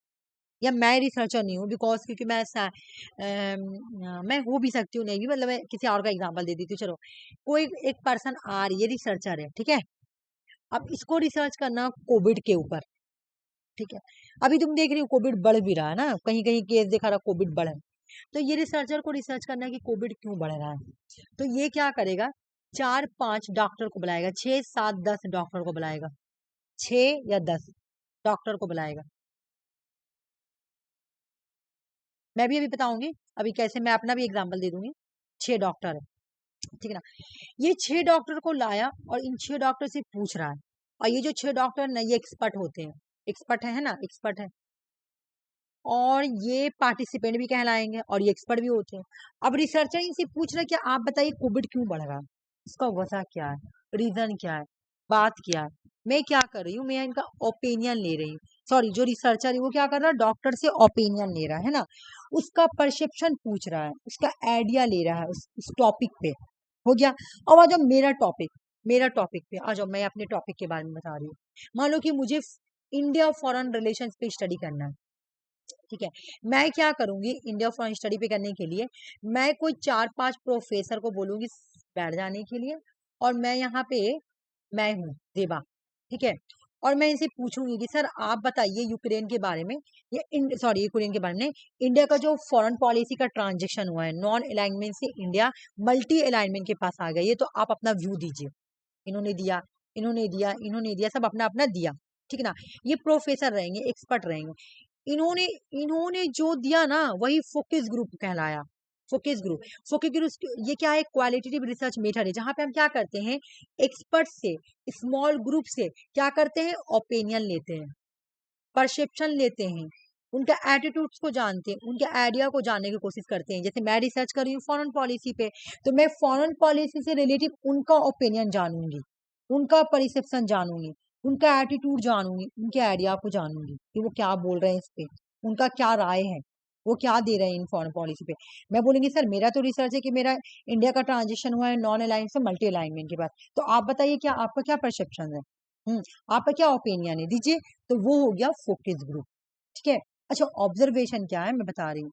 या मैं रिसर्चर नहीं हूँ बिकॉज क्योंकि मैं हो भी सकती हूँ, नहीं भी, मतलब मैं किसी और का एग्जांपल दे देती हूँ। चलो कोई एक पर्सन आ रही है, रिसर्चर है, ठीक है, अब इसको रिसर्च करना कोविड के ऊपर। ठीक है, अभी तुम देख रही हो कोविड बढ़ भी रहा है ना, कहीं कहीं केस दिखा रहा कोविड बढ़ है, तो ये रिसर्चर को रिसर्च करना है कि कोविड क्यों बढ़ रहा है। तो ये क्या करेगा, 4-5 डॉक्टर को बुलाएगा, 6-7-10 डॉक्टर को बुलाएगा, 6 या 10 डॉक्टर को बुलाएगा। मैं भी अभी बताऊंगी, अभी कैसे, मैं अपना भी एग्जाम्पल दे दूंगी। 6 डॉक्टर है, ठीक है ना, ये 6 डॉक्टर को लाया और इन 6 डॉक्टर से पूछ रहा है, और ये जो 6 डॉक्टर ना ये एक्सपर्ट होते हैं, एक्सपर्ट है ना, एक्सपर्ट है, और ये पार्टिसिपेंट भी कहलाएंगे और ये एक्सपर्ट भी होते हैं। अब रिसर्चर इनसे पूछ रहा है कि आप बताइए कोविड क्यों बढ़ रहा है, इसका वजह क्या है, रीजन क्या है, बात क्या है। मैं क्या कर रही हूँ, मैं इनका ओपिनियन ले रही हूँ। सॉरी, जो रिसर्चर है वो क्या कर रहा है, डॉक्टर से ओपिनियन ले रहा है ना, उसका परसेप्शन पूछ रहा है, उसका आइडिया ले रहा है उस टॉपिक पे। हो गया। अब आ जाओ मेरा टॉपिक, मेरा टॉपिक पे आ जाओ, मैं अपने टॉपिक के बारे में बता रही हूँ। मान लो कि मुझे इंडिया फॉरेन रिलेशन पे स्टडी करना है, ठीक है, मैं क्या करूंगी, इंडिया फॉरेन स्टडी पे करने के लिए मैं कोई 4-5 प्रोफेसर को बोलूंगी बैठ जाने के लिए, और मैं यहाँ पे, मैं हूँ देवा, ठीक है, और मैं इनसे पूछूंगी कि सर आप बताइए यूक्रेन के बारे में, या सॉरी यूक्रेन के बारे में, इंडिया का जो फॉरेन पॉलिसी का ट्रांजेक्शन हुआ है, नॉन अलाइनमेंट से इंडिया मल्टी अलाइनमेंट के पास आ गई है, तो आप अपना व्यू दीजिए। इन्होंने दिया, इन्होंने दिया, इन्होंने दिया, सब अपना अपना दिया, ठीक है ना, ये प्रोफेसर रहेंगे, एक्सपर्ट रहेंगे। इन्होंने इन्होंने जो दिया ना वही फोकस ग्रुप कहलाया। फोकस ग्रुप, फोकस ग्रुप ये क्या है, क्वालिटेटिव रिसर्च मेथड है, जहां पे हम क्या करते हैं, एक्सपर्ट से, स्मॉल ग्रुप से क्या करते हैं, ओपिनियन लेते हैं, परसेप्शन लेते हैं, उनका एटीट्यूड्स को जानते हैं, उनके आइडिया को जानने की कोशिश करते हैं। जैसे मैं रिसर्च कर रही हूँ फॉरेन पॉलिसी पे, तो मैं फॉरेन पॉलिसी से रिलेटेड उनका ओपिनियन जानूंगी, उनका परसेप्शन जानूंगी, उनका एटीट्यूड जानूंगी, उनके आइडिया को जानूंगी कि वो क्या बोल रहे हैं इस पे, उनका क्या राय है। वो क्या दे रहे हैं इन फॉरेन पॉलिसी पे। मैं बोलूंगी सर मेरा तो रिसर्च है कि मेरा इंडिया का ट्रांजिशन हुआ है नॉन अलाइनमेंट से मल्टी अलाइनमेंट के बाद, तो आप बताइए क्या आपका क्या परसेप्शन है, आपका क्या ओपिनियन है, दीजिए। तो वो हो गया फोकस ग्रुप, ठीक है। अच्छा, ऑब्जर्वेशन क्या है मैं बता रही हूँ।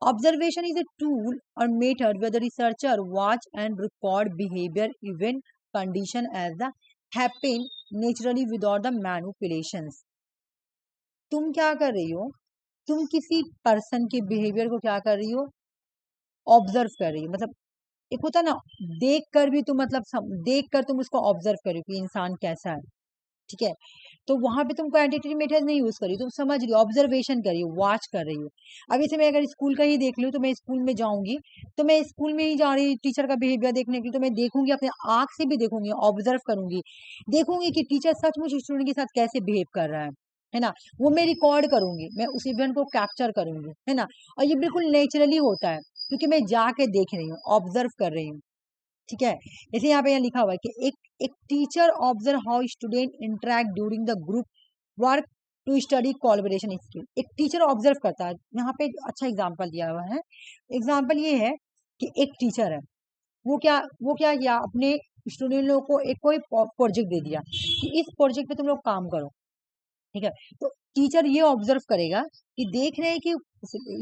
Observation is a tool or method where the researcher watch and record behavior, event, condition as the happen naturally without the manipulations. तुम क्या कर रही हो, तुम किसी पर्सन के बिहेवियर को क्या कर रही हो, ऑब्जर्व कर रही हो। मतलब एक होता ना, देख कर भी तुम मतलब देख कर तुम उसको ऑब्जर्व कर रही हो कि इंसान कैसा है, ठीक है। तो वहां पे तुम क्वांटिटेटिव मेथड नहीं यूज करी, तुम समझ रही हो, ऑब्जर्वेशन कर रही हो, वॉच कर रही हो। अब इसे मैं अगर स्कूल का ही देख लूँ, तो मैं स्कूल में जाऊंगी, तो मैं स्कूल में ही जा रही टीचर का बिहेवियर देखने के लिए, तो मैं देखूंगी, अपने आंख से भी देखूंगी, ऑब्जर्व करूंगी, देखूंगी कि टीचर सचमुच स्टूडेंट के साथ कैसे बिहेव कर रहा है ना। वो मैं रिकॉर्ड करूंगी, मैं उस इवेंट को कैप्चर करूंगी, है ना। और ये बिल्कुल नेचुरली होता है, क्योंकि मैं जाके देख रही हूँ, ऑब्जर्व कर रही हूँ, ठीक है। जैसे यहाँ लिखा हुआ है कि एक teacher observe how student interact during the group work to study collaboration skill. एक टीचर ऑब्जर्व करता है, यहाँ पे एक अच्छा एग्जांपल दिया हुआ है। एग्जांपल ये है कि एक टीचर है, वो क्या किया, अपने स्टूडेंट लोगों को एक कोई प्रोजेक्ट दे दिया कि इस प्रोजेक्ट पे तुम लोग काम करो, ठीक है। तो टीचर ये ऑब्जर्व करेगा कि देख रहे हैं कि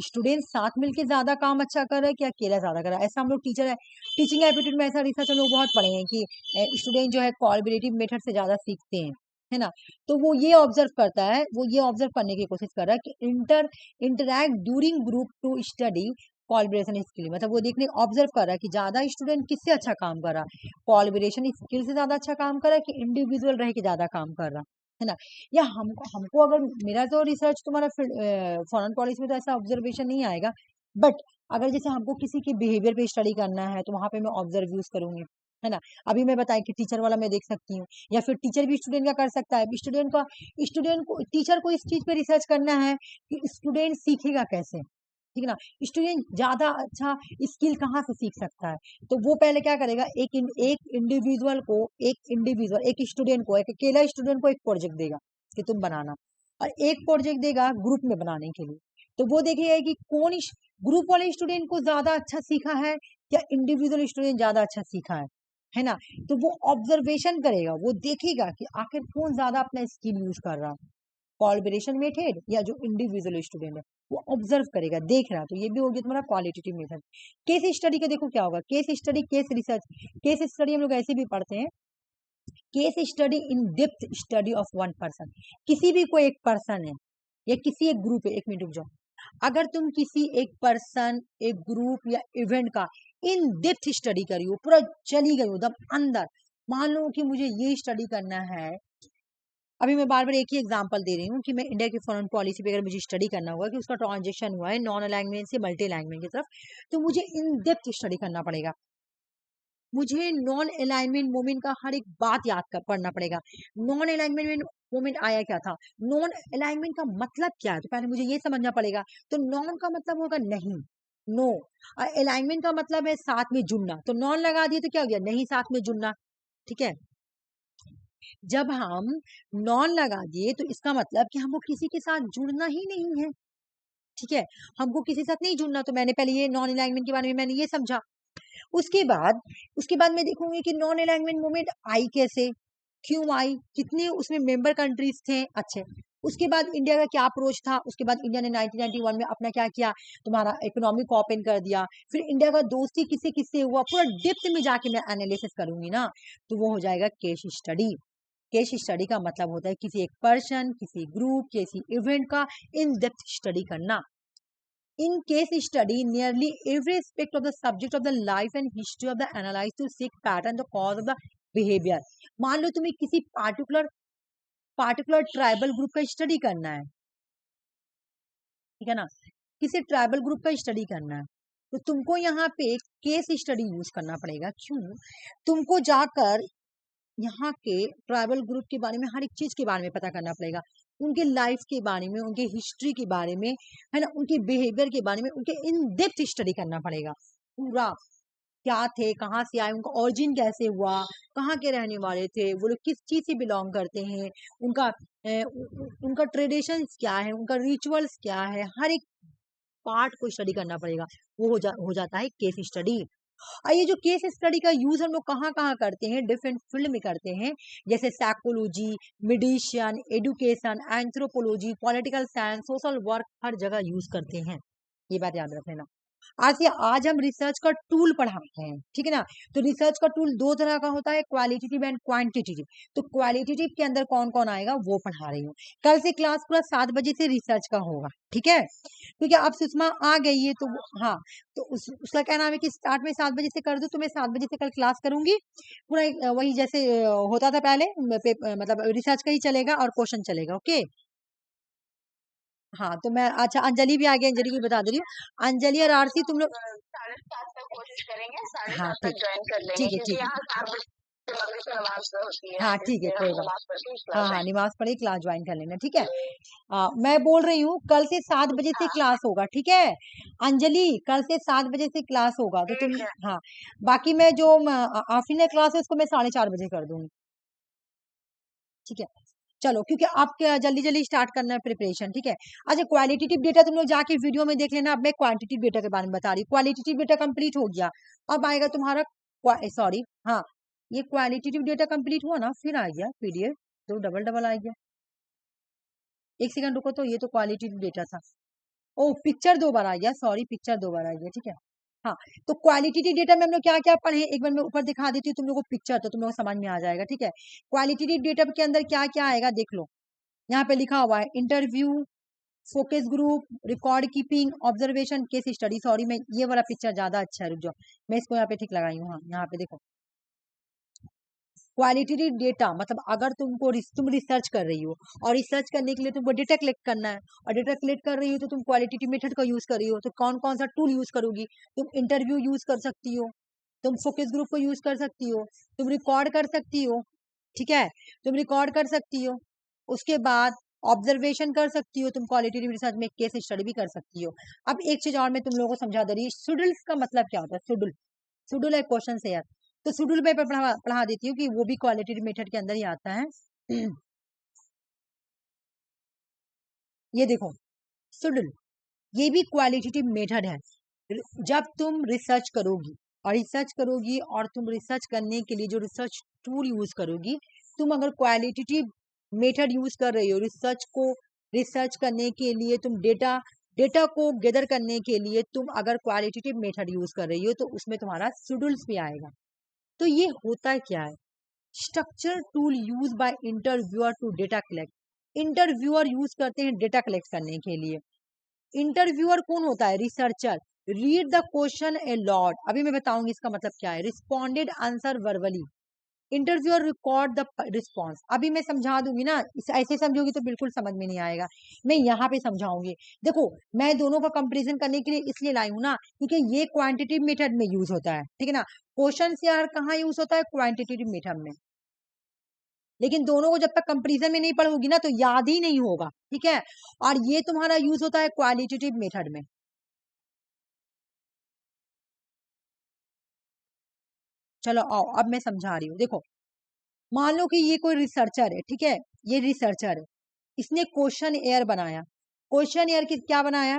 स्टूडेंट साथ मिलके ज्यादा काम अच्छा कर रहा है कि अकेला ज्यादा कर रहा है। ऐसा हम लोग टीचर है, टीचिंग एप्टीट्यूड में ऐसा रिसर्च हम लोग बहुत पढ़े हैं कि स्टूडेंट जो है कोऑपरेटिव मेथड से ज्यादा सीखते हैं, है ना। तो वो ये ऑब्जर्व करता है, वो ये ऑब्जर्व करने की कोशिश कर रहा है कि interact during group to study collaboration skill. मतलब वो देखने ऑब्जर्व कर रहा है कि ज्यादा स्टूडेंट किससे अच्छा काम कर रहा है, कोलैबोरेशन स्किल से ज्यादा अच्छा काम कर रहा है कि इंडिविजुअल रह के ज्यादा काम कर रहा है ना। या हमको हमको अगर मेरा तो रिसर्च तुम्हारा फॉरेन पॉलिसी में तो ऐसा ऑब्जर्वेशन नहीं आएगा, बट अगर जैसे हमको किसी के बिहेवियर पे स्टडी करना है तो वहां पे मैं ऑब्जर्व यूज करूंगी, है ना। अभी मैं बताया कि टीचर वाला मैं देख सकती हूँ, या फिर टीचर भी स्टूडेंट का कर सकता है। स्टूडेंट को टीचर को इस चीज पे रिसर्च करना है कि स्टूडेंट सीखेगा कैसे, ठीक है ना। स्टूडेंट ज्यादा अच्छा स्किल कहाँ से सीख सकता है, तो वो पहले क्या करेगा, एक स्टूडेंट को, एक अकेला स्टूडेंट को एक प्रोजेक्ट देगा कि तुम बनाना, और एक प्रोजेक्ट देगा ग्रुप में बनाने के लिए। तो वो देखेगा कि कौन ग्रुप वाले स्टूडेंट को ज्यादा अच्छा सीखा है या इंडिविजुअल स्टूडेंट ज्यादा अच्छा सीखा है ना। तो वो ऑब्जर्वेशन करेगा, वो देखेगा कि आखिर कौन ज्यादा अपना स्किल यूज कर रहा, कोलैबोरेशन मेथड या जो इंडिविजुअल स्टूडेंट है, वो ऑब्जर्व करेगा, देख रहा। तो ये भी हो गया तुम्हारा क्वालिटेटिव मेथड। केस स्टडी का देखो क्या होगा, case study, case research. Case study हम लोग ऐसे भी पढ़ते हैं, case study in depth study of one person. किसी भी कोई एक पर्सन है या किसी एक ग्रुप है, एक मिनट रुक जाओ, अगर तुम किसी एक पर्सन, एक ग्रुप या इवेंट का इन डेप्थ स्टडी करी हो, पूरा चली गई हो एकदम अंदर, मान लो कि मुझे ये स्टडी करना है। अभी मैं बार बार एक ही एग्जांपल दे रही हूँ कि मैं इंडिया की फॉरेन पॉलिसी पे अगर मुझे स्टडी करना होगा कि उसका ट्रांजेक्शन हुआ है नॉन अलाइनमेंट से मल्टी अलाइनमेंट की तरफ, तो मुझे इन डेप्थ स्टडी करना पड़ेगा। मुझे नॉन अलाइनमेंट मूवमेंट का हर एक बात याद कर पढ़ना पड़ेगा। नॉन अलाइनमेंट मूवमेंट आया क्या था, नॉन अलाइनमेंट का मतलब क्या है, तो पहले मुझे ये समझना पड़ेगा। तो नॉन का मतलब होगा नहीं, नो। अलाइनमेंट का मतलब है साथ में जुड़ना, तो नॉन लगा दिए तो क्या हो गया, नहीं साथ में जुड़ना, ठीक है। जब हम नॉन लगा दिए तो इसका मतलब कि हमको किसी के साथ जुड़ना ही नहीं है, ठीक है। हमको किसी के साथ नहीं जुड़ना, तो मैंने पहले ये नॉन अलाइनमेंट के बारे में मैंने ये समझा। उसके बाद मैं देखूंगी कि नॉन अलाइनमेंट मूवमेंट आई कैसे, क्यों आई, कितने उसमें मेंबर कंट्रीज थे, अच्छे। उसके बाद इंडिया का क्या अप्रोच था, उसके बाद इंडिया ने 1991 में अपना क्या किया, तुम्हारा इकोनॉमिक कोऑपरेशन कर दिया। फिर इंडिया का दोस्ती किससे किससे हुआ, पूरा डेप्थ में जाके मैं एनालिसिस करूंगी ना, तो वो हो जाएगा केस स्टडी। केस स्टडी का मतलब होता है किसी एक पर्सन, किसी ग्रुप, किसी इवेंट का इन डेप्थ स्टडी करना। In case study, nearly every aspect of the subject of the life and history of the analyze to seek pattern, the cause of the behavior। मान लो तुम्हें किसी पार्टिकुलर ट्राइबल ग्रुप का स्टडी करना है, ठीक है ना, किसी ट्राइबल ग्रुप का स्टडी करना है, तो तुमको यहाँ पे केस स्टडी यूज करना पड़ेगा। क्यों, तुमको जाकर यहाँ के ट्राइबल ग्रुप के बारे में, हर एक चीज के बारे में पता करना पड़ेगा, उनके लाइफ के बारे में, उनके हिस्ट्री के बारे में, है ना, उनके बिहेवियर के बारे में, उनके इन डेप्थ स्टडी करना पड़ेगा पूरा। क्या थे, कहाँ से आए, उनका ओरिजिन कैसे हुआ, कहाँ के रहने वाले थे, वो लोग किस चीज से बिलोंग करते हैं, उनका उनका ट्रेडिशंस क्या है, उनका रिचुअल्स क्या है, हर एक पार्ट को स्टडी करना पड़ेगा। वो हो जाता है केस स्टडी। और ये जो केस स्टडी का यूज हम लोग कहाँ कहाँ करते हैं, डिफरेंट फील्ड में करते हैं, जैसे psychology, medicine, education, anthropology, political science, social work, हर जगह यूज करते हैं। ये बात याद रख लेना। आज हम रिसर्च का टूल पढ़ाते हैं, ठीक है ना। तो रिसर्च का टूल दो तरह का होता है, क्वालिटेटिव एंड क्वांटिटेटिव। तो क्वालिटेटिव के अंदर कौन कौन आएगा वो पढ़ा रही हूँ। कल से क्लास पूरा 7 बजे से रिसर्च का होगा, ठीक है। क्योंकि अब सुषमा आ गई है, तो हाँ, तो उसका क्या नाम है कि स्टार्ट में 7 बजे से कर दो, तो मैं 7 बजे से कल क्लास करूंगी। पूरा वही जैसे होता था पहले, मतलब रिसर्च का ही चलेगा और क्वेश्चन चलेगा, ओके। हाँ, तो मैं, अच्छा अंजलि भी आ गई, अंजलि को बता दे रही हूँ। अंजलि और आरती तुम लोग 7:30 तक कोशिश करेंगे, 7:30 हाँ तक ज्वाइन कर लेंगे, ठीक है क्योंकि ठीक है, यहाँ 4 बजे मगरिब की नमाज होती है, हाँ ठीक है, इसलिए कोई हम बात, नमाज पढ़ के हाँ क्लास हाँ, ज्वाइन। नमाज पढ़े क्लास ज्वाइन कर लेना, ठीक है। मैं बोल रही हूँ कल से 7 बजे से हाँ क्लास होगा, ठीक है। अंजलि, कल से 7 बजे से क्लास होगा, तो तुम, ठीक है। हाँ, बाकी मैं जो आफरीन क्लास है उसको मैं 4:30 बजे कर दूंगी, ठीक है। चलो, क्योंकि आप क्या जल्दी जल्दी स्टार्ट करना है प्रिपरेशन, ठीक है। अच्छा, क्वालिटेटिव डेटा तुम लोग जाके वीडियो में देख लेना। अब मैं क्वांटिटेटिव डेटा के बारे में बता रही हूँ। क्वालिटेटिव डेटा कंप्लीट हो गया, अब आएगा तुम्हारा, सॉरी, हाँ, ये क्वालिटेटिव डेटा कंप्लीट हुआ ना, फिर आ गया पीडीएफ, तो डबल डबल आ गया। एक सेकंड रुको, तो ये तो क्वालिटेटिव डेटा था। ओ, पिक्चर 2 बार आ गया, सॉरी, पिक्चर 2 बार आ गया, ठीक है। हाँ, तो क्वालिटेटिव डेटा में हम लोग क्या क्या पढ़े, एक बार मैं ऊपर दिखा देती हूँ तुम लोगों को पिक्चर, तो तुम लोग को समझ में आ जाएगा, ठीक है। क्वालिटेटिव डेटा के अंदर क्या क्या आएगा देख लो। यहाँ पे लिखा हुआ है interview, focus group, record keeping, observation, case study. Sorry, मैं ये वाला पिक्चर ज्यादा अच्छा है, रुक जाओ, मैं इसको यहाँ पे ठीक लगाई हूँ। हाँ, यहाँ पे देखो, क्वालिटेटिव डेटा मतलब अगर तुम रिसर्च कर रही हो, और रिसर्च करने के लिए तुमको डेटा कलेक्ट करना है, और डेटा कलेक्ट कर रही हो तो तुम क्वालिटेटिव मेथड का यूज कर रही हो, तो कौन कौन सा टूल यूज करोगी। तुम इंटरव्यू यूज कर सकती हो, तुम फोकस ग्रुप को यूज कर सकती हो, तुम रिकॉर्ड कर सकती हो, ठीक है, तुम रिकॉर्ड कर सकती हो। उसके बाद ऑब्जर्वेशन कर सकती हो, तुम क्वालिटेटिव रिसर्च में केस स्टडी भी कर सकती हो। अब एक चीज और मैं तुम लोगों को समझा दे रही हूँ, शेड्यूल्स का मतलब क्या होता है। शेड्यूल, शेड्यूल है क्वेश्चन से यार, तो शेड्यूल पे पढ़ा देती हूँ कि वो भी क्वालिटेटिव मेथड के अंदर ही आता है। ये देखो, शेड्यूल, ये भी क्वालिटेटिव मेथड है। जब तुम रिसर्च करोगी, और तुम रिसर्च करने के लिए जो रिसर्च टूल यूज करोगी, तुम अगर क्वालिटेटिव मेथड यूज कर रही हो रिसर्च करने के लिए, तुम डेटा डेटा को गैदर करने के लिए तुम अगर क्वालिटेटिव मेथड यूज कर रही हो, तो उसमें तुम्हारा शेड्यूल्स भी आएगा। तो ये होता क्या है, structure tool use by interviewer to data collect. Interviewer use करते हैं डेटा कलेक्ट करने के लिए। इंटरव्यूअर कौन होता है, researcher. Read the question a lot, अभी मैं बताऊंगी इसका मतलब क्या है। Responded answer verbally, interviewer record the response. अभी मैं समझा दूंगी ना, ऐसे समझोगी तो बिल्कुल समझ में नहीं आएगा, मैं यहाँ पे समझाऊंगी। देखो, मैं दोनों का कंपैरिजन करने के लिए इसलिए लाई हूँ ना, क्योंकि ये क्वांटिटेटिव मेथड में यूज होता है, ठीक है ना। क्वेश्चन यार कहाँ यूज होता है, क्वांटिटेटिव मेथड में। लेकिन दोनों को जब तक कंपैरिजन में नहीं पढ़ोगी ना, तो याद ही नहीं होगा, ठीक है। और ये तुम्हारा यूज होता है क्वालिटेटिव मेथड में। चलो आओ, अब मैं समझा रही हूँ, देखो, मान लो कि ये कोई रिसर्चर है, ठीक है, ये रिसर्चर है, इसने क्वेश्चन एयर बनाया। क्वेश्चन एयर क्या बनाया,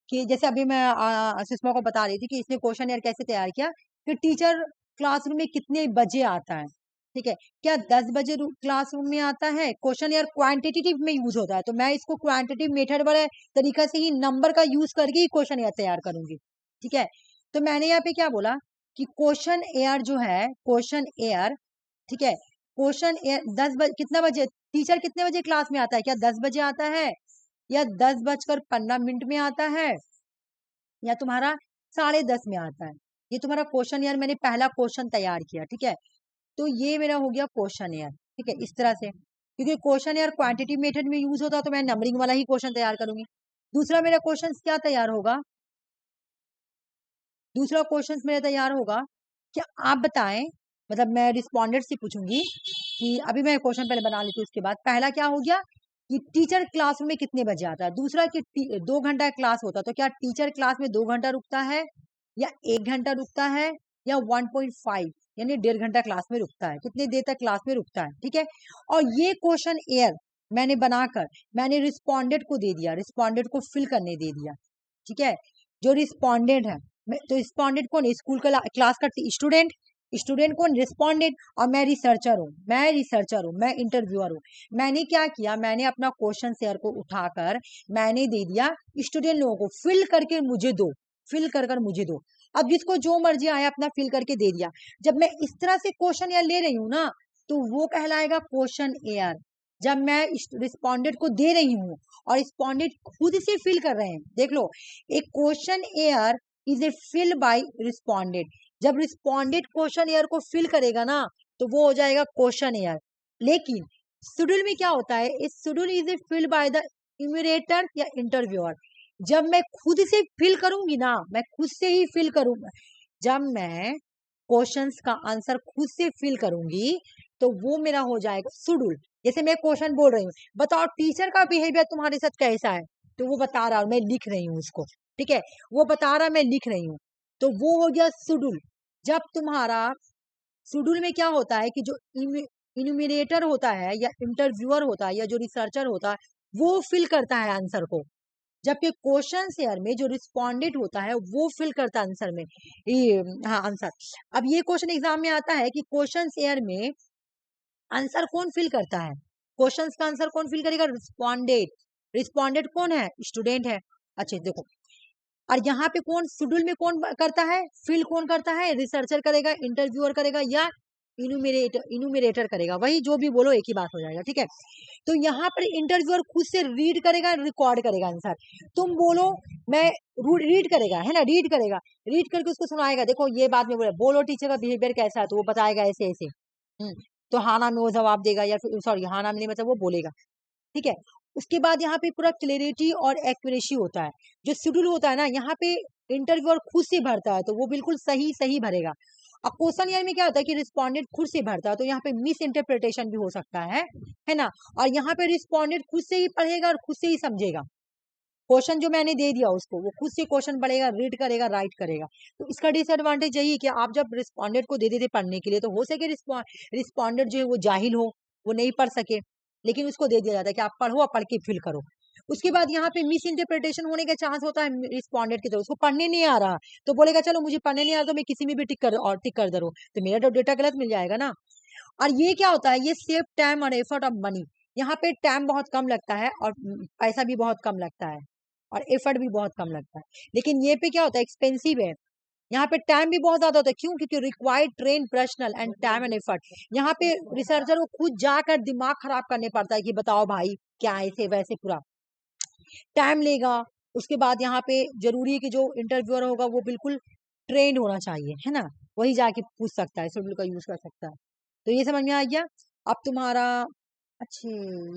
कि जैसे अभी मैं सुषमा को बता रही थी कि इसने क्वेश्चन एयर कैसे तैयार किया, कि टीचर क्लासरूम में कितने बजे आता है, ठीक है, क्या 10 बजे क्लासरूम में आता है। क्वेश्चन एयर क्वांटिटेटिव में यूज होता है, तो मैं इसको क्वांटिटेटिव मेथड वाले तरीका से ही नंबर का यूज करके ही क्वेश्चन एयर तैयार करूंगी, ठीक है। तो मैंने यहाँ पे क्या बोला कि क्वेश्चन एयर जो है, क्वेश्चन एयर, ठीक है, क्वेश्चन एयर 10 बजे, कितना बजे टीचर कितने बजे क्लास में आता है, क्या 10 बजे आता है, या 10:15 में आता है, या तुम्हारा 10:30 में आता है। ये तुम्हारा क्वेश्चन एयर, मैंने पहला क्वेश्चन तैयार किया, ठीक है। तो ये मेरा हो गया क्वेश्चन एयर, ठीक है, इस तरह से, क्योंकि क्वेश्चन एयर क्वांटिटेटिव मेथड में यूज होता है, तो मैं नंबरिंग वाला ही क्वेश्चन तैयार करूंगी। दूसरा मेरा क्वेश्चन क्या तैयार होगा, दूसरा क्वेश्चन मेरा तैयार होगा, क्या आप बताएं, मतलब मैं रिस्पॉन्डेंट से पूछूंगी कि अभी मैं क्वेश्चन पहले बना लेती हूँ, उसके बाद पहला क्या हो गया कि टीचर क्लासरूम में कितने बजे आता है। दूसरा कि 2 घंटा क्लास होता है, तो क्या टीचर क्लास में 2 घंटा रुकता है या 1 घंटा रुकता है, या 1.5 यानी 1.5 घंटा क्लास में रुकता है, कितनी देर तक क्लास में रुकता है, ठीक है। और ये क्वेश्चन एयर मैंने बनाकर मैंने रिस्पोंडेंट को दे दिया, रिस्पोंडेंट को फिल करने दे दिया, ठीक है। जो रिस्पोंडेंट है, तो रिस्पोंडेंट कौन, स्कूल का क्लास का स्टूडेंट, स्टूडेंट कौन, रिस्पोंडेंट, और मैं रिसर्चर हूँ, मैं इंटरव्यूअर हूँ। मैंने क्या किया, मैंने अपना क्वेश्चन शेयर को उठाकर मैंने दे दिया स्टूडेंट लोगों को, फिल करके मुझे दो, फिल कर मुझे दो। अब जिसको जो मर्जी आया अपना फिल करके दे दिया। जब मैं इस तरह से क्वेश्चन एयर ले रही हूँ ना, तो वो कहलाएगा क्वेश्चन एयर। जब मैं रिस्पोंडेंट को दे रही हूँ और रिस्पोंडेंट खुद से फिल कर रहे हैं, देख लो, एक questionnaire is a fill by respondent. जब रिस्पोंडेंट क्वेश्चन एयर को फिल करेगा ना, तो वो हो जाएगा क्वेश्चन एयर। लेकिन शेड्यूल में क्या होता है, इस schedule is a fill by the enumerator या इंटरव्यूअर। जब मैं खुद से फिल करूंगी ना, मैं खुद से ही फिल करूंगा, जब मैं क्वेश्चंस का आंसर खुद से फिल करूंगी तो वो मेरा हो जाएगा शेड्यूल। जैसे मैं क्वेश्चन बोल रही हूँ, बताओ टीचर का बिहेवियर तुम्हारे साथ कैसा है, तो वो बता रहा, मैं लिख रही हूँ उसको, ठीक है, वो बता रहा, मैं लिख रही हूँ, तो वो हो गया शेड्यूल। जब तुम्हारा शेड्यूल में क्या होता है कि जो इन्यूमिनेटर होता है या इंटरव्यूअर होता है या जो रिसर्चर होता है, वो फिल करता है आंसर को, जबकि क्वेश्चन शेयर में जो रिस्पोंडेंट होता है वो फिल करता है आंसर में, ये हाँ आंसर। अब ये क्वेश्चन एग्जाम में आता है कि क्वेश्चन शेयर में आंसर कौन फिल करता है, क्वेश्चंस का आंसर कौन फिल करेगा, रिस्पोंडेंट। रिस्पोंडेंट कौन है, स्टूडेंट है। अच्छा देखो, और यहाँ पे कौन शेड्यूल में कौन करता है, फिल कौन करता है, रिसर्चर करेगा, इंटरव्यूअर करेगा, या इन्यूमिनेटर करेगा, वही जो भी बोलो एक ही बात हो जाएगा, ठीक है। तो यहाँ पर इंटरव्यूअर खुद से रीड करेगा, रिकॉर्ड करेगा आंसर। तुम बोलो, मैं रीड करेगा, है ना, रीड करेगा, रीड करके उसको सुनाएगा, देखो ये बात में बोला, बोलो टीचर का बिहेवियर कैसा है, तो वो बताएगा ऐसे ऐसे। तो हाना में वो जवाब देगा, या फिर सॉरी हाना में नहीं, मतलब वो बोलेगा, ठीक है। उसके बाद यहाँ पे पूरा क्लैरिटी और एक्यूरेसी होता है। जो शेड्यूल होता है ना, यहाँ पे इंटरव्यूअर खुद से भरता है, तो वो बिल्कुल सही सही भरेगा। अब क्वेश्चन ईयर में क्या होता है कि रिस्पोंडेंट खुद से भरता है, तो यहाँ पे मिस इंटरप्रिटेशन भी हो सकता है ना। और यहाँ पे रिस्पोंडेंट खुद से ही पढ़ेगा और खुद से ही समझेगा। क्वेश्चन जो मैंने दे दिया उसको, वो खुद से क्वेश्चन पढ़ेगा, रीड करेगा, राइट करेगा। तो इसका डिसएडवांटेज यही है कि आप जब रिस्पोंडेंट को दे देते पढ़ने के लिए, तो हो सके रिस्पोंडेंट जो है वो जाहिल हो, वो नहीं पढ़ सके, लेकिन उसको दे दिया जाता है कि आप पढ़ो, आप पढ़ के फिल करो। उसके बाद यहाँ पे मिस इंटरप्रिटेशन होने का चांस होता है रिस्पोंडेंट की तरफ, उसको पढ़ने नहीं आ रहा, तो बोलेगा चलो मुझे पढ़ने नहीं आ रहा, तो मैं किसी में भी टिक कर दे, तो मेरा तो डेटा गलत मिल जाएगा ना। और ये क्या होता है, ये सेव टाइम और एफर्ट ऑफ मनी। यहाँ पे टाइम बहुत कम लगता है और पैसा भी बहुत कम लगता है और एफर्ट भी बहुत कम लगता है। लेकिन ये पे क्या होता है, एक्सपेंसिव है, यहाँ पे टाइम भी बहुत ज्यादा होता है। क्यों, क्योंकि required train personal and time and effort. यहाँ पे रिसर्चर को खुद जाकर दिमाग खराब करने पड़ता है कि बताओ भाई क्या ऐसे वैसे, पूरा टाइम लेगा। उसके बाद यहाँ पे जरूरी है कि जो इंटरव्यूअर होगा वो बिल्कुल ट्रेंड होना चाहिए, है ना, वही जाके पूछ सकता है, शेड्यूल का यूज कर सकता है। तो ये समझ में आ गया। अब तुम्हारा अच्छे,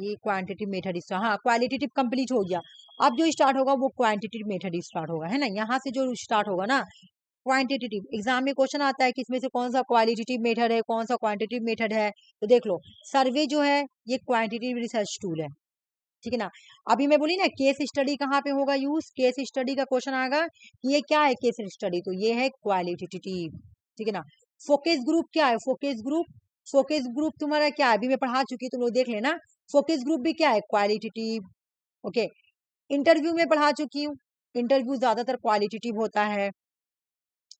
ये क्वांटिटेटिव मेथड स्टार्ट, हाँ क्वालिटेटिव कंप्लीट हो गया। अब जो स्टार्ट होगा वो क्वांटिटेटिव मेथड स्टार्ट होगा, है ना। यहाँ से जो स्टार्ट होगा ना क्वांटिटेटिव, एग्जाम में क्वेश्चन आता है कि इसमें से कौन सा क्वालिटेटिव मेथड है, कौन सा क्वांटिटेटिव मेथड है। तो देख लो, सर्वे जो है ये क्वांटिटेटिव रिसर्च टूल है, ठीक है ना। अभी मैं बोली ना केस स्टडी कहाँ पे होगा यूज, केस स्टडी का क्वेश्चन आएगा कि ये क्या है केस स्टडी, तो ये है क्वालिटेटिव, ठीक है ना। फोकस ग्रुप क्या है, फोकस ग्रुप तुम्हारा क्या है, अभी मैं पढ़ा चुकी, तुम लोग देख लेना। फोकस ग्रुप भी क्या है, क्वालिटेटिव, ओके। इंटरव्यू में पढ़ा चुकी हूँ, इंटरव्यू ज्यादातर क्वालिटेटिव होता है,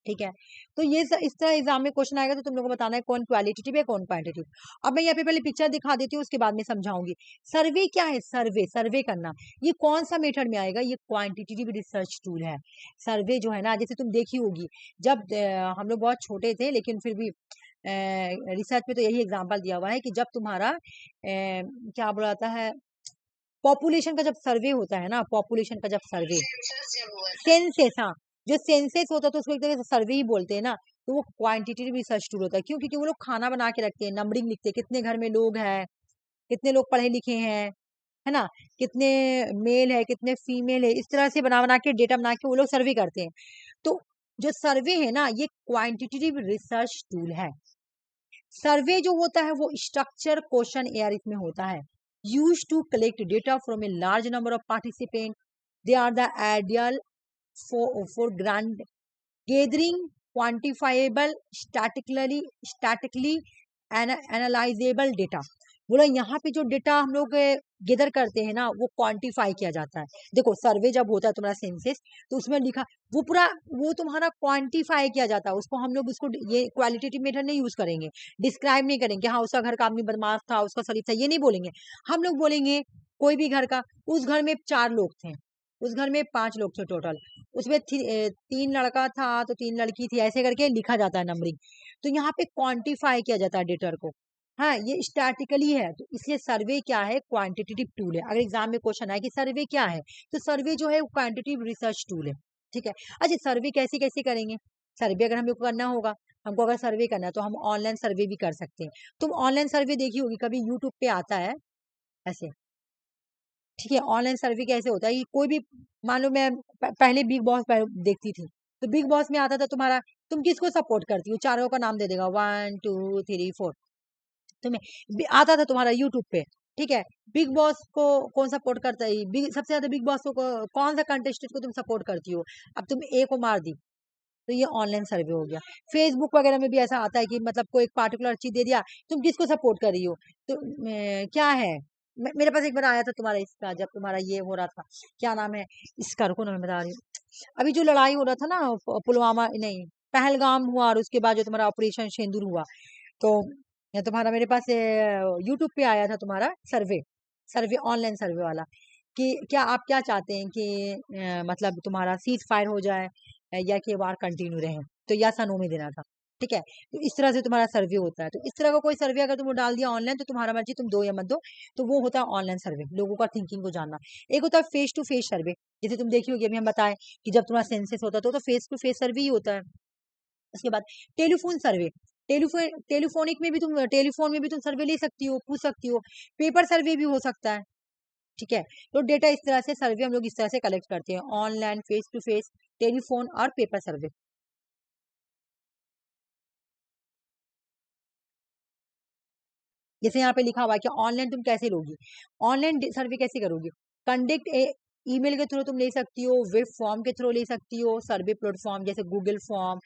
ठीक है। तो ये इस तरह एग्जाम में क्वेश्चन आएगा, तो तुम लोगों को बताना है कौन क्वालिटेटिव है कौन क्वांटिटेटिव। अब मैं यहाँ पे पहले पिक्चर दिखा देती हूँ, उसके बाद में समझाऊंगी। सर्वे क्या है, सर्वे करना, ये कौन सा मेथड में आएगा, ये क्वांटिटेटिव रिसर्च टूल है। सर्वे जो है ना, जैसे तुम देखी होगी जब हम लोग बहुत छोटे थे, लेकिन फिर भी रिसर्च में तो यही एग्जाम्पल दिया हुआ है कि जब तुम्हारा क्या बोलाता है, पॉपुलेशन का जब सर्वे होता है ना, पॉपुलेशन का जब सर्वे, सेंसेस, हाँ, जो सेंसेस होता है तो उसको एक तरह से सर्वे ही बोलते हैं ना। तो वो क्वांटिटेटिव रिसर्च टूल होता है। क्यों, क्योंकि वो लोग खाना बना के रखते हैं, नंबरिंग लिखते हैं, कितने घर में लोग हैं, कितने लोग पढ़े लिखे हैं, है ना, कितने मेल है कितने फीमेल है, इस तरह से बना बना के डेटा बना के वो लोग सर्वे करते हैं। तो जो सर्वे है ना, ये क्वांटिटेटिव रिसर्च टूल है। सर्वे जो होता है वो स्ट्रक्चर क्वेश्चन एयर इसमें होता है, use to collect data from a large number of participant. They are the ideal for grant gathering quantifiable statically analysable data. बोला यहाँ पे जो डेटा हम लोग गेदर करते हैं ना वो क्वांटिफाई किया जाता है। देखो सर्वे जब होता है तुम्हारा सेंसस तो उसमें लिखा वो पूरा वो तुम्हारा क्वांटिफाई किया जाता है। उसको हम लोग उसको ये क्वालिटेटिव मेथड नहीं यूज करेंगे, डिस्क्राइब नहीं करेंगे, हाँ उसका घर का आदमी बदमाश था, उसका शरीफ था, ये नहीं बोलेंगे। हम लोग बोलेंगे कोई भी घर का, उस घर में 4 लोग थे, उस घर में 5 लोग थे टोटल, उसमें 3 लड़का था तो 3 लड़की थी, ऐसे करके लिखा जाता है नंबरिंग। तो यहाँ पे क्वांटिफाई किया जाता है डेटर को। हाँ ये स्टैटिकली है तो इसलिए सर्वे क्या है, क्वांटिटेटिव टूल है। अगर एग्जाम में क्वेश्चन आए कि सर्वे क्या है तो सर्वे जो है वो क्वांटिटेटिव रिसर्च टूल है। ठीक है। अच्छा सर्वे कैसे कैसे करेंगे? सर्वे अगर हमें करना होगा, हमको अगर सर्वे करना है तो हम ऑनलाइन सर्वे भी कर सकते हैं। तुम ऑनलाइन सर्वे देखी होगी कभी, यूट्यूब पे आता है ऐसे। ठीक है। ऑनलाइन सर्वे कैसे होता है कि कोई भी, मान लो मैं पहले बिग बॉस देखती थी तो बिग बॉस में आता था तुम्हारा, तुम किसको सपोर्ट करती हो, चारों का नाम दे देगा 1 2 3 4, तुम्हें आता था तुम्हारा यूट्यूब पे। ठीक है। बिग बॉस को कौन सपोर्ट करता है, सबसे ज्यादा बिग बॉस को कौन सा कंटेस्टेंट को तुम सपोर्ट करती हो, अब तुम ए को मार दी तो ये ऑनलाइन सर्वे हो गया। फेसबुक वगैरह में भी ऐसा आता है कि मतलब कोई एक पार्टिकुलर चीज दे दिया, तुम किसको सपोर्ट कर रही हो, तो क्या है। मेरे पास एक बार आया था तुम्हारा इसका, जब तुम्हारा ये हो रहा था, क्या नाम है इसका, रुको ना मैं बता रही हूँ। अभी जो लड़ाई हो रहा था ना पुलवामा नहीं पहलगाम हुआ, और उसके बाद जो तुम्हारा ऑपरेशन सिंदूर हुआ, तो या तुम्हारा मेरे पास यूट्यूब पे आया था तुम्हारा सर्वे, सर्वे ऑनलाइन सर्वे वाला, कि क्या आप क्या चाहते हैं कि मतलब तुम्हारा सीज फायर हो जाए या कि वार कंटिन्यू रहे, तो या सा नो में देना था। ठीक है। तो इस तरह से तुम्हारा सर्वे होता है। तो इस तरह का कोई सर्वे अगर तुम डाल दिया ऑनलाइन तो तुम्हारा मर्जी, तुम दो या मत दो, तो वो होता है ऑनलाइन सर्वे, लोगों का थिंकिंग को जानना। एक होता है फेस टू फेस सर्वे, जैसे तुम देखी होगी, अभी हम बताएं कि जब तुम्हारा सेंसस होता है तो फेस टू फेस सर्वे ही होता है। उसके बाद टेलीफोन सर्वे, टेलीफोनिक में भी तुम, टेलीफोन में भी तुम सर्वे ले सकती हो, पूछ सकती हो। पेपर सर्वे भी हो सकता है। ठीक है। तो डेटा इस तरह से सर्वे हम लोग इस तरह से कलेक्ट करते हैं, online, face to face, telephone और पेपर सर्वे। जैसे यहाँ पे लिखा हुआ है कि ऑनलाइन तुम कैसे लोगी, ऑनलाइन सर्वे कैसे करोगी, कंडक्ट ए ईमेल के थ्रू तुम ले सकती हो, वेब फॉर्म के थ्रू ले सकती हो, सर्वे प्लेटफॉर्म जैसे गूगल फॉर्म,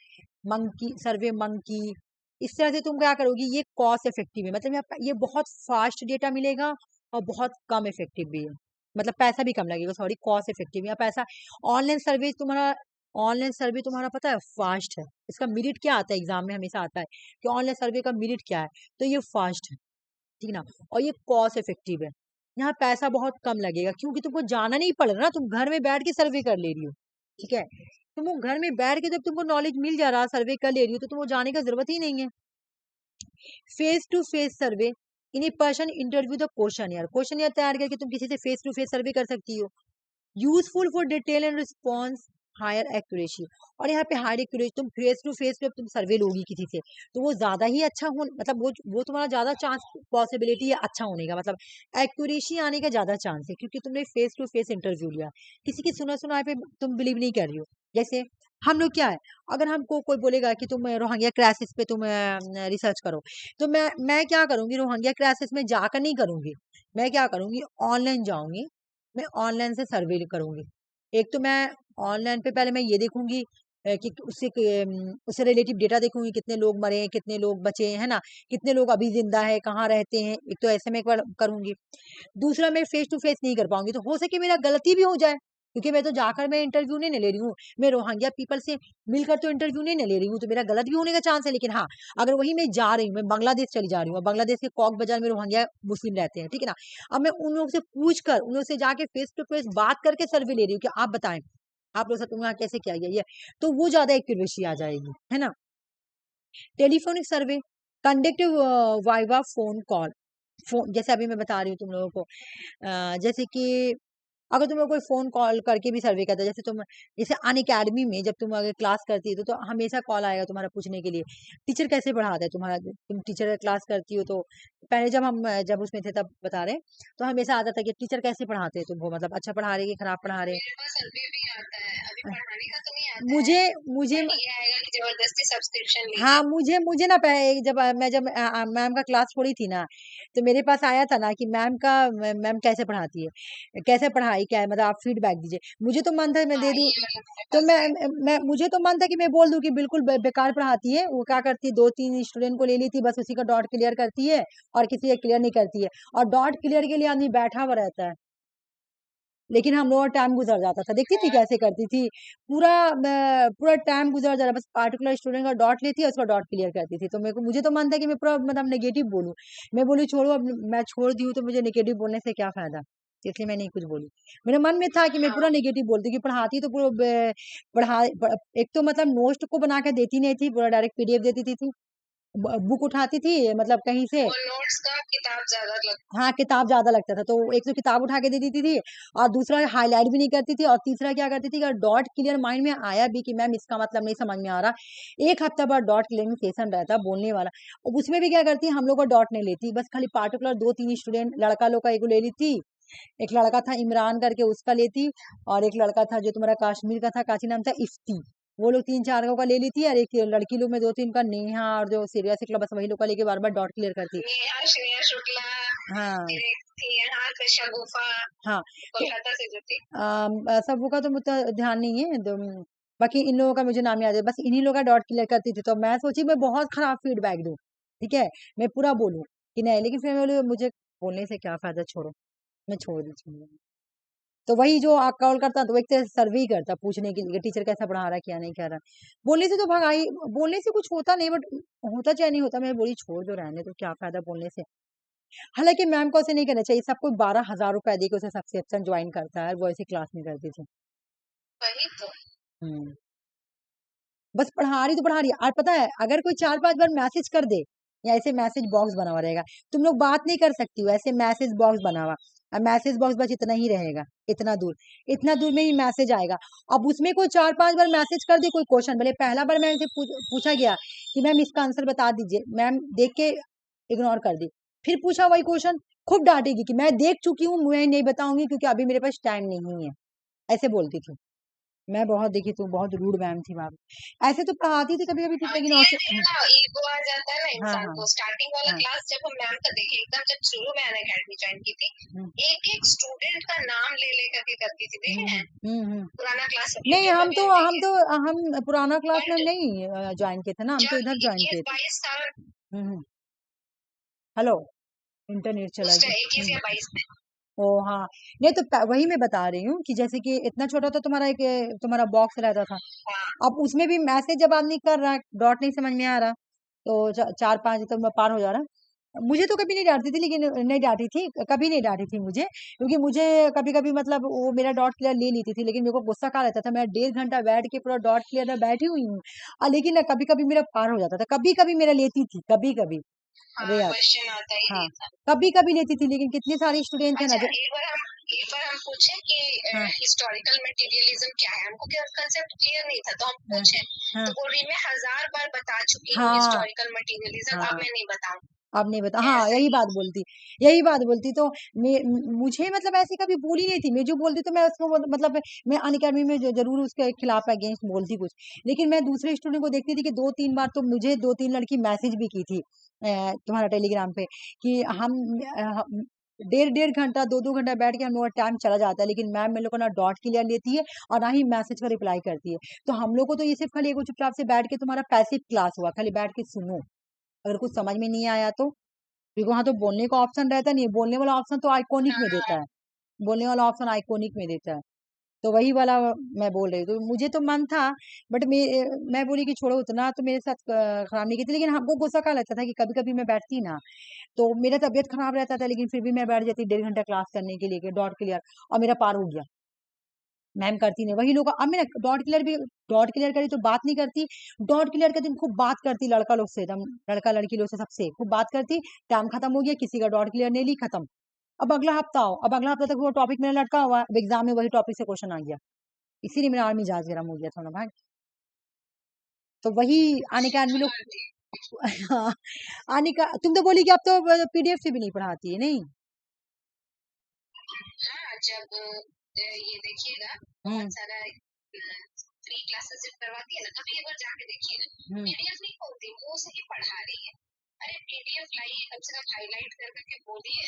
मंकी सर्वे मंकी। इस तरह से तुम क्या करोगी, ये कॉस्ट इफेक्टिव है, मतलब ये बहुत फास्ट डेटा मिलेगा और बहुत कम इफेक्टिव भी है, मतलब पैसा भी कम लगेगा, सॉरी कॉस्ट इफेक्टिव या पैसा। ऑनलाइन सर्वे तुम्हारा, ऑनलाइन सर्वे तुम्हारा पता है फास्ट है, इसका मेरिट क्या आता है एग्जाम में हमेशा आता है कि ऑनलाइन सर्वे का मेरिट क्या है, तो ये फास्ट है। ठीक ना। और ये कॉस्ट इफेक्टिव है, यहाँ पैसा बहुत कम लगेगा क्योंकि तुमको जाना नहीं पड़ रहा ना, तुम घर में बैठ के सर्वे कर ले रही हो। ठीक है। तुमको घर में बैठ के जब तुमको नॉलेज मिल जा रहा है, सर्वे कर ले रही हो, तो तुमको जाने का जरूरत ही नहीं है। Face to face survey, in a person interview the questionnaire तैयार करके तुम किसी से फेस टू फेस सर्वे कर सकती हो। Useful for detail and response, higher accuracy. और यहाँ पे हायर एक्यूरेसी, तुम फेस टू फेस पे तुम सर्वे लोगी किसी से तो वो ज्यादा ही अच्छा हो, मतलब वो तुम्हारा ज्यादा चांस, पॉसिबिलिटी है अच्छा होने का, मतलब एक्यूरेसी आने का ज्यादा चांस है क्योंकि तुमने फेस टू फेस इंटरव्यू लिया। किसी की सुना सुना पे तुम बिलीव नहीं कर रही हो। जैसे हम लोग क्या है, अगर हमको कोई बोलेगा कि तुम रोहिंग्या क्राइसिस पे तुम रिसर्च करो, तो मैं क्या करूंगी, रोहिंग्या क्राइसिस में जाकर नहीं करूंगी, मैं क्या करूंगी, ऑनलाइन जाऊंगी, मैं ऑनलाइन से सर्वे करूंगी। एक तो मैं ऑनलाइन पे पहले मैं ये देखूंगी कि उससे रिलेटिव डेटा देखूंगी, कितने लोग मरे हैं, कितने लोग बचे हैं, है ना, कितने लोग अभी जिंदा है, कहाँ रहते हैं, एक तो ऐसे में एक बार करूंगी। दूसरा मैं फेस टू फेस नहीं कर पाऊंगी, तो हो सके मेरा गलती भी हो जाए, क्योंकि मैं तो जाकर मैं इंटरव्यू नहीं ले रही हूँ, मैं रोहिंग्या पीपल से मिलकर तो इंटरव्यू नहीं ले रही हूँ, तो मेरा गलत भी होने का चांस है। लेकिन हाँ, अगर वही मैं जा रही हूँ, मैं बांग्लादेश चली जा रही हूँ, बांग्लादेश के कॉक बाजार में रोहिंग्या मुस्लिम रहते हैं, ठीक है ना, अब मैं उन लोगों से पूछ कर, उन लोगों से जाके फेस टू फेस बात करके सर्वे ले रही हूँ कि आप बताएं, आप लोग वहाँ कैसे किया गया ये, तो वो ज्यादा एक्यूरेसी आ जाएगी, है ना। Telephonic survey, conduct via phone call, phone जैसे अभी मैं बता रही हूँ तुम लोगों को, जैसे कि अगर तुम लोग कोई फोन कॉल करके भी सर्वे करते हो, जैसे तुम, जैसे अन अकेडमी में जब तुम अगर क्लास करती हो तो हमेशा कॉल आएगा तुम्हारा पूछने के लिए टीचर कैसे पढ़ाता है तुम्हारा, तुम टीचर क्लास करती हो तो पहले जब हम जब उसमें थे तब बता रहे, तो हमेशा आता था कि टीचर कैसे पढ़ाते हैं तुमको, मतलब अच्छा पढ़ा रहे कि खराब पढ़ा रहे। मेरे पास सर्वे भी आता है, अभी पढ़ाने का तो नहीं आता है। मुझे मुझे बट ये आएगा कि जबरदस्ती सब्सक्रिप्शन हाँ, लीजिए। मुझे ना जब मैम का क्लास छोड़ी थी ना, तो मेरे पास आया था ना कि मैम कैसे पढ़ाती है, कैसे पढ़ाई क्या है, मतलब आप फीडबैक दीजिए। मुझे तो मन था मैं हाँ, दे दूं, ये वाला मेरे तो पास है। मुझे तो मन था कि मैं बोल दूं कि बिल्कुल बेकार पढ़ाती है। वो क्या करती है, 2-3 स्टूडेंट को ले ली थी, बस उसी का डॉट क्लियर करती है और किसी का क्लियर नहीं करती है। और डॉट क्लियर के लिए आदमी बैठा हुआ रहता है, लेकिन हम लोग का टाइम गुजर जाता था। देखती थी हाँ, कैसे करती थी, पूरा टाइम गुजर जा रहा, बस पार्टिकुलर स्टूडेंट का डॉट लेती है, उसका डॉट क्लियर करती थी। तो मुझे तो मन था कि मैं पूरा मतलब नेगेटिव बोलूं। मैं बोली छोड़ो, अब मैं छोड़ दी हूँ तो मुझे नेगेटिव बोलने से क्या फायदा, इसलिए मैं नहीं कुछ बोली। मेरे मन में था कि मैं पूरा हाँ, नेगेटिव बोलती, कि पढ़ाती तो पूरा एक तो मतलब नोट को बना के देती नहीं थी, पूरा डायरेक्ट पीडीएफ देती थी। बुक उठाती थी मतलब कहीं से, और नोट्स का किताब ज्यादा लगता हाँ, किताब ज़्यादा लगता था, तो एक तो किताब उठा के दे देती थी और दूसरा हाइलाइट भी नहीं करती थी, और तीसरा क्या करती थी, अगर डॉट क्लियर माइंड में आया भी कि मैम इसका मतलब नहीं समझ में आ रहा, 1 हफ्ता बाद डॉट क्लियरिंग सेशन रहता बोलने वाला, और उसमें भी क्या करती हम लोग को डॉट नहीं लेती, बस खाली पार्टिकुलर 2-3 स्टूडेंट लड़का लोग का एगो ले ली थी। एक लड़का था इमरान करके, उसका लेती, और एक लड़का था जो तुम्हारा कश्मीर का था, काची नाम था, इफ्ती। वो लोग 3-4 का ले ली थी, और एक लड़की लोग में 2-3 का, नेहा और जो सीरियस निकला, बस वही लोग का लेके बार-बार डॉट क्लियर करती। है। नेहा, श्रेया शुक्ला, हाँ। फिर एक थी यहाँ से शगुफा, हाँ, तो कोलकाता से जो थी। सबों का तो मुझे ध्यान नहीं है, बाकी इन लोगों का मुझे नाम याद है, बस इन्हीं लोगों का डॉट क्लियर करती थी। तो मैं सोची मैं बहुत खराब फीडबैक दूं, ठीक है, मैं पूरा बोलूं कि नहीं, लेकिन फिर मैं बोली मुझे बोलने से क्या फायदा, छोड़ो, मैं छोड़ दी छोड़ दी। तो वही जो कॉल करता तो वो एक तरह से सर्वे ही करता, पूछने के लिए टीचर कैसा पढ़ा रहा है क्या नहीं कह रहा। बोलने से तो भगाई, बोलने से कुछ होता नहीं, बट होता चाहे नहीं होता, मैं बोली छोड़ दो, रहने तो क्या फायदा बोलने से। हालांकि मैम को ऐसे नहीं करना चाहिए, सबको 12,000 रुपए दे के उसे सब्सक्रिप्शन ज्वाइन करता है, वो ऐसी क्लास नहीं करती थी। वही तो। हम्म बस पढ़ा रही तो पढ़ा रही है। और पता है, अगर कोई 4-5 बार मैसेज कर दे, या ऐसे मैसेज बॉक्स बना हुआ रहेगा, तुम लोग बात नहीं कर सकती हो, ऐसे मैसेज बॉक्स बना हुआ, और मैसेज बॉक्स बस इतना ही रहेगा, इतना दूर में ही मैसेज आएगा। अब उसमें कोई 4-5 बार मैसेज कर दे, कोई क्वेश्चन, भले पहला बार मैम से पूछा गया कि मैम इसका आंसर बता दीजिए, मैम देख के इग्नोर कर दी, फिर पूछा वही क्वेश्चन, खूब डांटेगी कि मैं देख चुकी हूँ, मैं नहीं बताऊंगी क्योंकि अभी मेरे पास टाइम नहीं है, ऐसे बोलती थी। मैं बहुत देखी तू, बहुत रूड मैम थी मैम, ऐसे तो पढ़ाती थी कभी कभी ठीक, हाँ, लेकिन धीरे औसत। धीरे ना ईगो आ जाता है ना हाँ इंसान हाँ को। स्टार्टिंग वाला हाँ। क्लास जब हम मैम का देखे, एकदम जब शुरू में मैंने अकेडमी ज्वाइन की थी, हम्म एक एक स्टूडेंट का नाम ले ले करके करती थी, देखे हैं? हम्म। पुराना क्लास सब नहीं, यूट्यूब हम पर भी तो हम हम देखे। तो हम पुराना क्लास में बट नहीं ज्वाइन किए थे ना, हम तो जब इधर ज्वाइन किए इक्कीस थे। बाईस साल हम्म। हेलो, इंटरनेट चला उस गया। टाइम 21 या 22 में। ओ हाँ, नहीं तो वही मैं बता रही हूँ कि जैसे कि इतना छोटा तो तुम्हारा एक तुम्हारा बॉक्स रहता था, हाँ, अब उसमें भी मैसेज जब आदमी कर रहा है, डॉट नहीं समझ में आ रहा, तो 4-5 तो मैं पार हो जा रहा। मुझे तो कभी नहीं डांटती थी, लेकिन नहीं डांटी थी, कभी नहीं डांटी थी मुझे, क्योंकि मुझे कभी कभी मतलब वो मेरा डॉट क्लियर ले लेती थी, लेकिन मेरे को गुस्सा कहाँ रहता था, मैं 1.5 घंटा बैठ के पूरा डॉट क्लियर में बैठी हुई हूँ, लेकिन ना कभी कभी मेरा पार हो जाता था, कभी कभी मेरा लेती थी, कभी कभी। अबे हाँ, यार, क्वेश्चन आता ही हाँ, नहीं था। कभी कभी लेती थी, लेकिन कितने सारे स्टूडेंट थे ना अच्छा, जो। एक बार हम पूछे कि हाँ हिस्टोरिकल मटेरियलिज्म क्या है। हमको क्या कंसेप्ट क्लियर नहीं था, तो हम हाँ पूछे, हाँ तो बोल रही मैं 1000 बार बता चुकी हूँ हाँ हिस्टोरिकल मटेरियलिज्म, अब हाँ। मैं नहीं बताऊँ। अब नहीं बता, हाँ, ऐसे ही। यही बात बोलती तो मुझे मतलब ऐसे कभी बोली नहीं थी, मैं जो बोलती तो मैं उसको मतलब मैं अनअकैडमी में जरूर उसके खिलाफ अगेंस्ट बोलती कुछ, लेकिन मैं दूसरे स्टूडेंट को देखती थी कि 2-3 बार तो मुझे 2-3 लड़की मैसेज भी की थी तुम्हारा टेलीग्राम पे, कि हम 1.5-1.5 घंटा 2-2 घंटा बैठ के हम लोग का टाइम चला जाता है, लेकिन मैम मेरे लोग को ना डॉट क्लियर लेती है और ना ही मैसेज का रिप्लाई करती है। तो हम लोग को तो ये सिर्फ खाली एगो चुपचाप से बैठ के, तुम्हारा पैसिव क्लास हुआ, खाली बैठ के सुनो, अगर कुछ समझ में नहीं आया तो, क्योंकि वहां तो बोलने का ऑप्शन रहता नहीं है, बोलने वाला ऑप्शन तो आइकॉनिक में हाँ, देता है, बोलने वाला ऑप्शन आइकॉनिक में देता है, तो वही वाला मैं बोल रही हूँ। तो मुझे तो मन था, बट मैं बोली कि छोड़ो, उतना तो मेरे साथ खराब नहीं की थी, लेकिन हमको गुस्सा का लगता था कि कभी कभी मैं बैठती ना, तो मेरा तबियत खराब रहता था, लेकिन फिर भी मैं बैठ जाती 1.5 घंटा क्लास करने के लिए डॉट क्लियर, और मेरा पार हो गया। मैम करती नहीं, वही लोग, अब मैं डॉट क्लियर करी तो बात नहीं करती, डॉट क्लियर करती खूब बात करती लड़का लोग से, एकदम लड़का लड़की लोग से सबसे खूब बात करती, टाइम खत्म हो गया, किसी का डॉट क्लियर नहीं ली, खत्म। अब अगला हफ्ता आओ, अब अगला हफ्ता तक वो टॉपिक मेरा लटका हुआ है, अब एग्जाम में वही टॉपिक से क्वेश्चन आ गया, इसीलिए मेरा आर्मी जहाज गर्म हो गया था ना भाई। तो वही आने के आदमी लोग। हाँ जी। हाँ, आने का तुम तो बोली कि अब तो पीडीएफ से भी नहीं पढ़ाती है, नहीं। हाँ, जब ये देखिएगा हम्म बहुत सारा फ्री क्लासेस जब करवाती है ना, कभी एक बार जाके देखिए ना, पीडीएफ नहीं होती, मुंह से ही पढ़ा रही है। अरे पीडीएफ लाइए, कम से कम हाईलाइट कर करके बोलिए,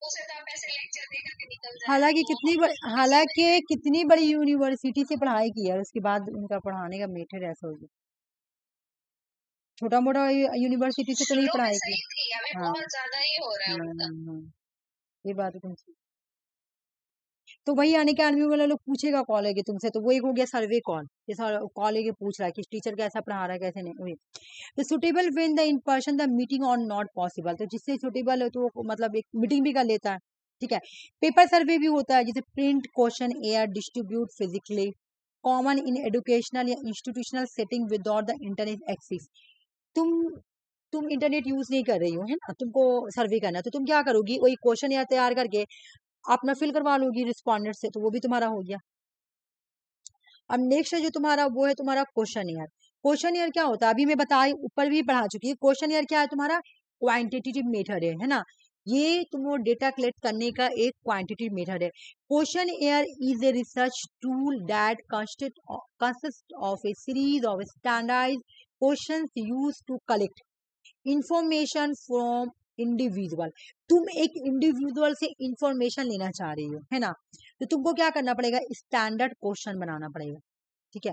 उसे तो आप ऐसे लेक्चर दे करके निकल जाए। हालांकि कितनी बड़ी यूनिवर्सिटी से पढ़ाई की है, उसके बाद उनका पढ़ाने का मेथड ऐसा हो गया। छोटा मोटा यूनिवर्सिटी से तो नहीं शुरू में पढ़ाई सही की। थी, अभी हाँ बहुत ज्यादा ही हो रहा है उनका। ये बात तुम सही। तो वही आने के आदमी वाला लोग पूछेगा कॉलेज तुमसे, तो वो एक हो गया सर्वे कॉल, कॉलेज पूछ रहा है कि टीचर कैसा पढ़ा रहा है कैसे नहीं। वही तो suitable when the in person the meeting और नॉट पॉसिबल, तो जिससे सुटेबल हो तो वो मतलब एक मीटिंग भी कर लेता है। ठीक है, पेपर सर्वे भी होता है, जैसे print questionnaire distribute physically common in educational या institutional setting without the internet access. तुम तुम इंटरनेट यूज नहीं कर रही हो, है ना, तुमको सर्वे करना है, तो तुम क्या करोगी, वही क्वेश्चन या तैयार करके अपना फिल करवा लोगी रिस्पॉन्डेंट से, तो वो भी तुम्हारा हो गया। अब नेक्स्ट जो तुम्हारा वो है तुम्हारा क्वेश्चन ईयर। क्वेश्चन ईयर क्या होता है, अभी मैं बताई ऊपर भी पढ़ा चुकी है। क्वेश्चन ईयर क्या है तुम्हारा, क्वांटिटेटिव मेथड है ना, ये तुम डेटा कलेक्ट करने का एक क्वांटिटेटिव मेथड है। Questionnaire is a research tool that consist of a series of standardised questions used to collect information from individual. तुम एक इंडिविजुअल से इंफॉर्मेशन लेना चाह रही हो, है ना, तो तुमको क्या करना पड़ेगा, स्टैंडर्ड क्वेश्चन बनाना पड़ेगा। ठीक है,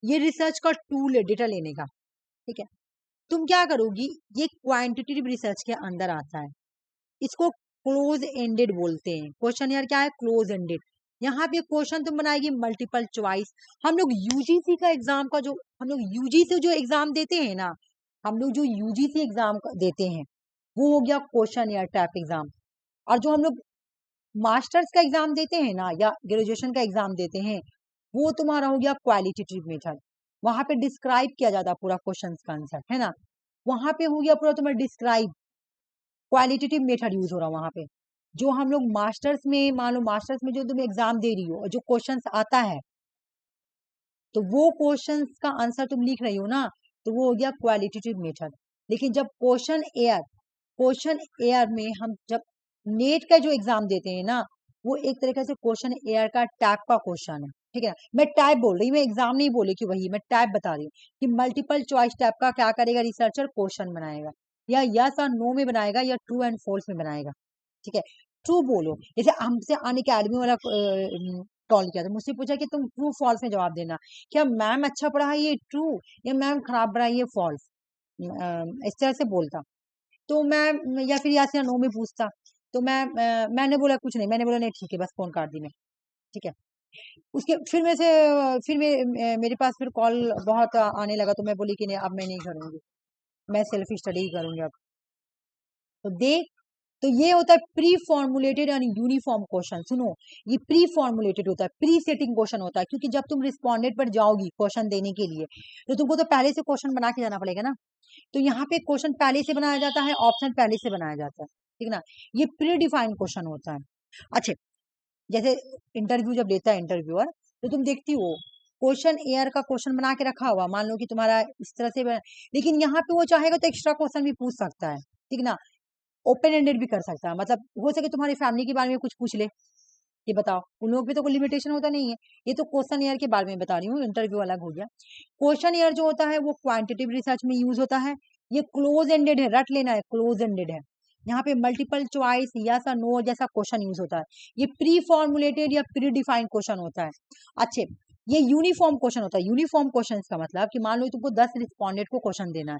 ये रिसर्च का टूल है डेटा लेने का। ठीक है, तुम क्या करोगी, ये क्वांटिटेटिव रिसर्च के अंदर आता है, इसको क्लोज एंडेड बोलते हैं। क्वेश्चन यार क्या है, क्लोज एंडेड। यहाँ पे क्वेश्चन तुम बनाएगी मल्टीपल चॉइस। हम लोग यूजीसी का एग्जाम का जो हम लोग यूजीसी जो एग्जाम देते हैं ना, हम लोग जो यूजीसी एग्जाम देते हैं वो हो गया क्वेश्चन यार टाइप एग्जाम। और जो हम लोग मास्टर्स का एग्जाम देते हैं ना या ग्रेजुएशन का एग्जाम देते हैं वो तुम्हारा हो गया क्वालिटेटिव मेथड। वहां पे डिस्क्राइब किया जाता है पूरा क्वेश्चन का आंसर, है ना, वहां पे हो गया पूरा तुम्हारा डिस्क्राइब, क्वालिटेटिव मेथड यूज हो रहा है वहां पे। जो हम लोग मास्टर्स में, मान लो मास्टर्स में जो तुम एग्जाम दे रही हो और जो क्वेश्चंस आता है, तो वो क्वेश्चंस का आंसर तुम लिख रही हो ना, तो वो हो गया क्वालिटेटिव मेथड। लेकिन जब क्वेश्चन एयर में हम जब नेट का जो एग्जाम देते हैं ना, वो एक तरीके से क्वेश्चन एयर का टाइप का क्वेश्चन है। ठीक है, मैं टाइप बोल रही हूँ, मैं एग्जाम नहीं बोली कि वही, मैं टाइप बता रही हूँ कि मल्टीपल चॉइस टाइप का क्या करेगा रिसर्चर, क्वेश्चन बनाएगा, या यस और नो में बनाएगा या ट्रू एंड फॉल्स में बनाएगा। ठीक है, ट्रू बोलो, जैसे हमसे अन अकेडमी वाला कॉल किया था, मुझसे पूछा कि तुम ट्रू फॉल्स में जवाब देना, क्या मैम अच्छा पढ़ाई है ट्रू या मैम खराब पढ़ाई है फॉल्स, इस तरह से बोलता। तो मैं या फिर यहाँ से नो में पूछता, तो मैंने बोला कुछ नहीं, मैंने बोला नहीं ठीक है, बस फोन काट दी मैं। ठीक है, उसके फिर मेरे पास फिर कॉल बहुत आने लगा, तो मैं बोली कि नहीं अब मैं नहीं करूंगी, मैं सेल्फ स्टडी ही करूंगी अब। तो देख, तो ये होता है pre formulated and uniform question. सुनो, ये प्री फॉर्मुलेटेड होता है, प्री सेटिंग क्वेश्चन होता है, क्योंकि जब तुम रिस्पॉन्डेंट पर जाओगी क्वेश्चन देने के लिए, तो तुमको तो पहले से क्वेश्चन बना के जाना पड़ेगा ना। तो यहाँ पे क्वेश्चन पहले से बनाया जाता है, ऑप्शन पहले से बनाया जाता है, ठीक ना, ये प्री डिफाइंड क्वेश्चन होता है। अच्छा, जैसे इंटरव्यू जब लेता है इंटरव्यूअर, तो तुम देखती हो क्वेश्चन एयर का क्वेश्चन बना के रखा हुआ, मान लो कि तुम्हारा इस तरह से लेकिन यहाँ पे वो चाहेगा तो एक्स्ट्रा क्वेश्चन भी पूछ सकता है, ठीक ना, ओपन एंडेड भी कर सकता है, मतलब हो सके तुम्हारी फैमिली के बारे में कुछ पूछ ले, ये बताओ, उन लोग भी तो कोई लिमिटेशन होता नहीं है। ये तो क्वेश्चन ईयर के बारे में बता रही हूँ, इंटरव्यू अलग हो गया। क्वेश्चन ईयर जो होता है वो क्वांटिटेटिव रिसर्च में यूज होता है, ये क्लोज एंडेड है, रट लेना है, क्लोज एंडेड है। यहाँ पे मल्टीपल चॉइस यस या नो जैसा क्वेश्चन यूज होता है। ये प्री फॉर्मुलेटेड या प्री डिफाइंड क्वेश्चन होता है। अच्छे, ये यूनिफॉर्म क्वेश्चन होता है। यूनिफॉर्म क्वेश्चन का मतलब कि मान लो तुमको 10 रिस्पॉन्डेंट को क्वेश्चन देना है,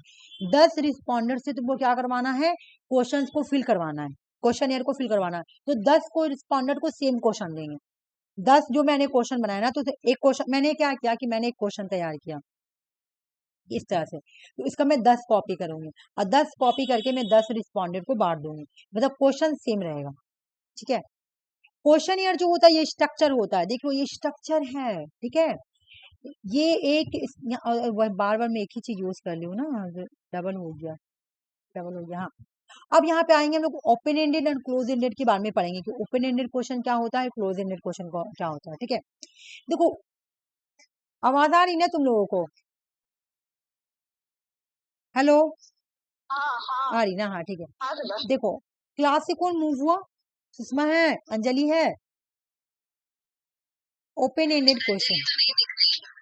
10 रिस्पॉन्डेंट से तुमको क्या करवाना है, क्वेश्चन को फिल करवाना है, क्वेश्चन ईयर को फिल करवाना है। तो 10 को रिस्पॉन्डेंट को सेम क्वेश्चन देंगे। 10 जो मैंने क्वेश्चन बनाया ना, तो एक क्वेश्चन मैंने क्या किया कि मैंने एक क्वेश्चन तैयार किया इस तरह से, तो इसका मैं 10 कॉपी करूंगी और 10 कॉपी करके मैं 10 रिस्पॉन्डेंट को बांट दूंगी, मतलब क्वेश्चन सेम रहेगा। ठीक है, क्वेश्चन ईयर जो होता है ये स्ट्रक्चर होता है, देखो ये स्ट्रक्चर है। ठीक है, ये एक बार बार मैं एक ही चीज यूज कर ली हूँ ना, डबल हो गया, डबल हो गया। हाँ, अब यहाँ पे आएंगे हम लोग open ended and close ended के बारे में पढ़ेंगे कि ओपन एंडेड क्वेश्चन क्या होता है, क्लोज एंडेड क्वेश्चन क्या होता है। ठीक है, देखो आवाज आ रही ना तुम लोगों को, हेलो, हाँ आ रही ना, हाँ ठीक है। हाँ दादा। देखो क्लास से कौन मूव हुआ, सुषमा है, अंजलि है, ओपन एंडेड क्वेश्चन।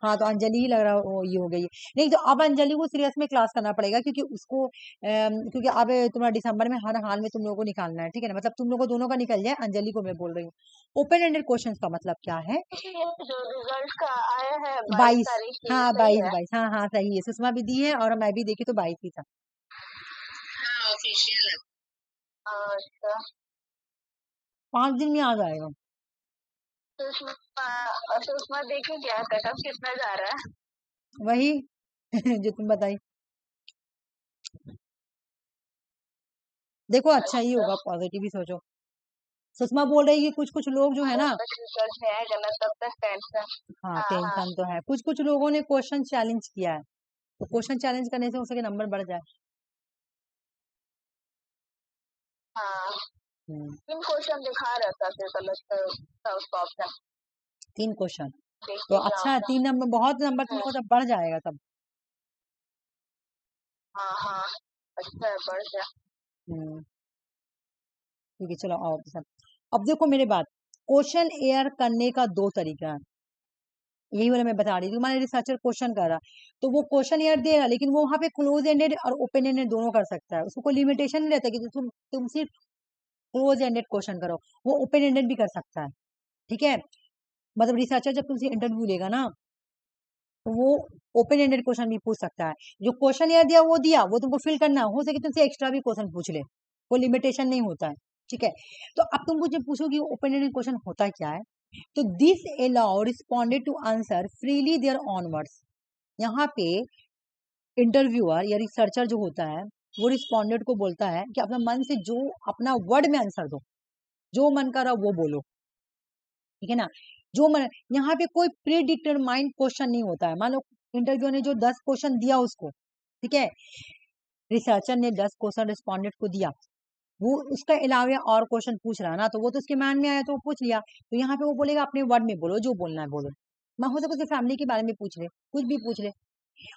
हाँ तो अंजलि ही लग रहा है वो ये हो गई है। नहीं तो अब अंजलि को सीरियस में क्लास करना पड़ेगा क्योंकि उसको क्योंकि अब तुम्हारा दिसंबर में हर हाल में तुम लोगों को निकालना है, ठीक है ना, मतलब तुम लोगों दोनों का निकल जाए। अंजलि को मैं बोल रही हूँ ओपन एंडेड क्वेश्चन का मतलब क्या है? जो रिजल्ट का आया है 22। तारीख की, हाँ सही 22 है? 22 हाँ हाँ सही है, सुषमा भी दी है और मैं भी देखी तो 22 ही था। हाँ ऑफिशियल है। अच्छा 5 दिन में आ जाएगा। सुषमा देखे क्या कट ऑफ कितना जा रहा है? वही जो तुम बताई। देखो अच्छा ही होगा, पॉजिटिव ही सोचो। सुषमा बोल रही है कि कुछ कुछ लोग जो है ना, रिसर्च में आएगा ना तब तक टेंशन। हाँ हाँ हाँ टेंशन तो है, कुछ कुछ लोगों ने क्वेश्चन चैलेंज किया है, तो क्वेश्चन चैलेंज करने से हो सके नंबर बढ़ जाए। हाँ हम्म, 3 क्वेश्चन दिखा रहा था फिर गलत था उसका ऑप्शन। 3 क्वेश्चन तो देखते क्या अच्छा है, होता 3 नंबर बहुत नंबर तुम है। लोग को जब बढ़ जाएगा तब। हाँ हाँ अच्छा है, बढ़ गया। हम्म, ठीक है चलो आओ सब। अब देखो मेरे बात, क्वेश्चन एयर करने का 2 तरीका है, यही वाला मैं बता रही थी। हमारे रिसर्चर क्वेश्चन कर रहा तो वो क्वेश्चन एयर दे रहा, लेकिन वो वहां पे क्लोज एंडेड और ओपन एंडेड दोनों कर सकता है, उसको कोई लिमिटेशन नहीं रहता कि तुम सिर्फ क्लोज एंडेड क्वेश्चन करो, वो ओपन एंडेड भी कर सकता है, ठीक है। मतलब रिसर्चर जब तुमसे इंटरव्यू लेगा ना तो वो ओपन एंडेड क्वेश्चन भी पूछ सकता है। जो क्वेश्चन यार दिया वो दिया, वो तुमको फिल करना हो सके तुमसे एक्स्ट्रा भी क्वेश्चन पूछ ले, कोई लिमिटेशन नहीं होता है, ठीक है। तो अब तुम मुझे पूछो कि ओपन एंडेड क्वेश्चन होता क्या है, तो this allow responded to answer freely their own words. यहाँ पे इंटरव्यूअर या रिसर्चर जो होता है वो रिस्पॉन्डेड को बोलता है कि अपना मन से जो अपना वर्ड में आंसर दो, जो मन कर रहा वो बोलो, ठीक है ना। जो मन, यहाँ पे कोई प्री डिटरमाइंड क्वेश्चन नहीं होता है। मान लो इंटरव्यू ने जो 10 क्वेश्चन दिया उसको, ठीक है, रिसर्चर ने 10 क्वेश्चन रिस्पॉन्डेंट को दिया, वो उसका अलावा और क्वेश्चन पूछ रहा है ना, तो वो तो उसके मान में आया तो वो पूछ लिया, तो यहाँ पे वो बोलेगा अपने वर्ड में बोलो, जो बोलना है बोलो। मैं हो सके फैमिली के बारे में पूछ ले, कुछ भी पूछ ले।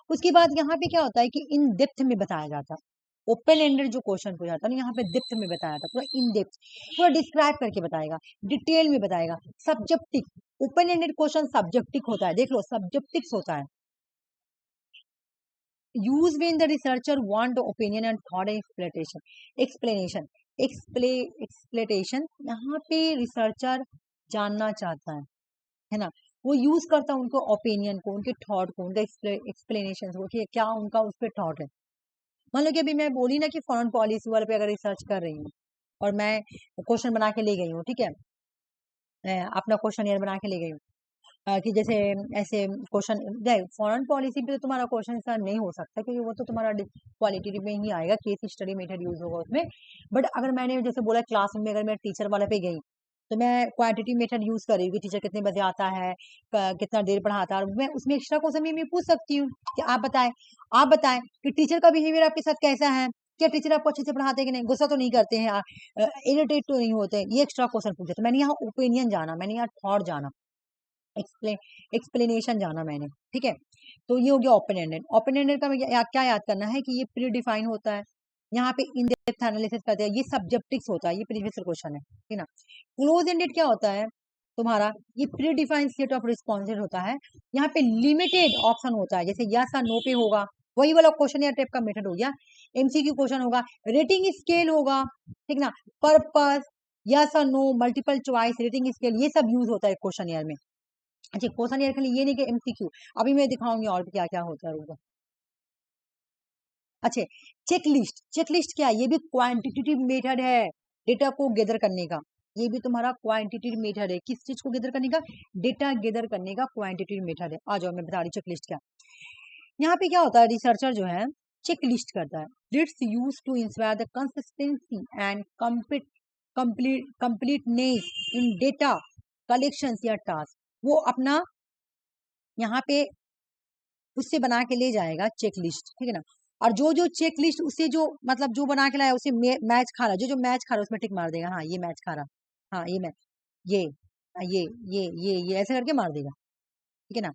उसके बाद यहाँ पे क्या होता है कि इन डेप्थ में बताया जाता है। ओपन एंडेड जो क्वेश्चन पूछा जाता है यहाँ पे डेप्थ में बताया जाता है, पूरा इन डेप्थ, पूरा डिस्क्राइब करके बताएगा, डिटेल में बताएगा। Subjective open ended question subjective होता है, देख लो सब्जेक्टिव होता है। Use when the researcher want opinion and thought explanation explanation यहाँ पे रिसर्चर जानना चाहता है ना, वो यूज करता है उनको ओपिनियन को, उनके थॉट को, उनका एक्सप्लेनेशन को कि क्या उनका उस पर थॉट है। मान लो कि अभी मैं बोली ना कि फॉरेन पॉलिसी वाले पे अगर रिसर्च कर रही हूँ और मैं क्वेश्चन बना के ले गई हूँ, ठीक है, मैं अपना क्वेश्चन ईयर बना के ले गई हूँ कि जैसे ऐसे क्वेश्चन, फॉरेन पॉलिसी पे तो तुम्हारा क्वेश्चन आंसर नहीं हो सकता क्योंकि वो तो तुम्हारा क्वालिटेटिव में ही आएगा, केस स्टडी मेथड यूज होगा उसमें। बट अगर मैंने जैसे बोला क्लासरूम में अगर मैं टीचर वाले पे गई तो मैं क्वांटिटी मेथड यूज कर रही हूँ कि टीचर कितने बजे आता है, कितना देर पढ़ाता है, और मैं उसमें एक्स्ट्रा क्वेश्चन भी मैं पूछ सकती हूँ कि आप बताएं कि टीचर का बिहेवियर आपके साथ कैसा है, क्या टीचर आपको अच्छे से पढ़ाते हैं कि नहीं, गुस्सा तो नहीं करते हैं, इरिटेट तो नहीं होते हैं, ये एक्स्ट्रा क्वेश्चन पूछे। तो मैंने यहाँ ओपिनियन जाना, मैंने यहाँ थॉट जाना, एक्सप्लेनेशन जाना मैंने, ठीक है। तो ये हो गया ओपन एंडेड। ओपन एंडेड का क्या याद करना है कि ये प्री डिफाइन होता है, यहाँ पे इन डेप्थ एनालिसिस करते हैं, ये सब्जेक्टिव होता है, ये प्रीवियस क्वेश्चन है, ठीक ना। क्लोज एंडेड क्या होता है तुम्हारा, ये pre defined set of responses होता है, यहाँ पे लिमिटेड ऑप्शन होता है, जैसे यस और नो पे होगा, वही वाला क्वेश्चन या टाइप का मेथड हो गया। एमसीक्यू क्वेश्चन होगा, रेटिंग स्केल होगा, ठीक ना, पर्पस, यस और no, multiple choice, rating scale, ये सब यूज होता है क्वेश्चन ईयर में। अच्छा क्वेश्चन ईयर खाली ये नहीं कि एमसीक्यू, अभी मैं दिखाऊंगी और क्या क्या होता है रुको। अच्छा चेकलिस्ट क्या है, ये भी क्वांटिटेटिव मेथड है डेटा को गैदर करने का, ये भी तुम्हारा क्वांटिटेटिव मेथड है। किस चीज को गैदर करने का, डेटा गैदर करने का क्वांटिटेटिव मेथड है। आ जाओ मैं बता रही चेकलिस्ट क्या। यहाँ पे क्या होता है, रिसर्चर जो है चेकलिस्ट करता है, it's use to ensure the consistency and completeness in data collection या टास्क। वो अपना यहाँ पे उससे बना के ले जाएगा चेक लिस्ट, ठीक है ना, और जो जो चेक लिस्ट उससे जो मतलब जो बना के लाया उसे मैच खा रहा, जो जो मैच खा रहा उसमें टिक मार देगा, हाँ ये मैच खा रहा, हाँ ये मैच, ये ये ये ऐसे करके मार देगा, ठीक है ना।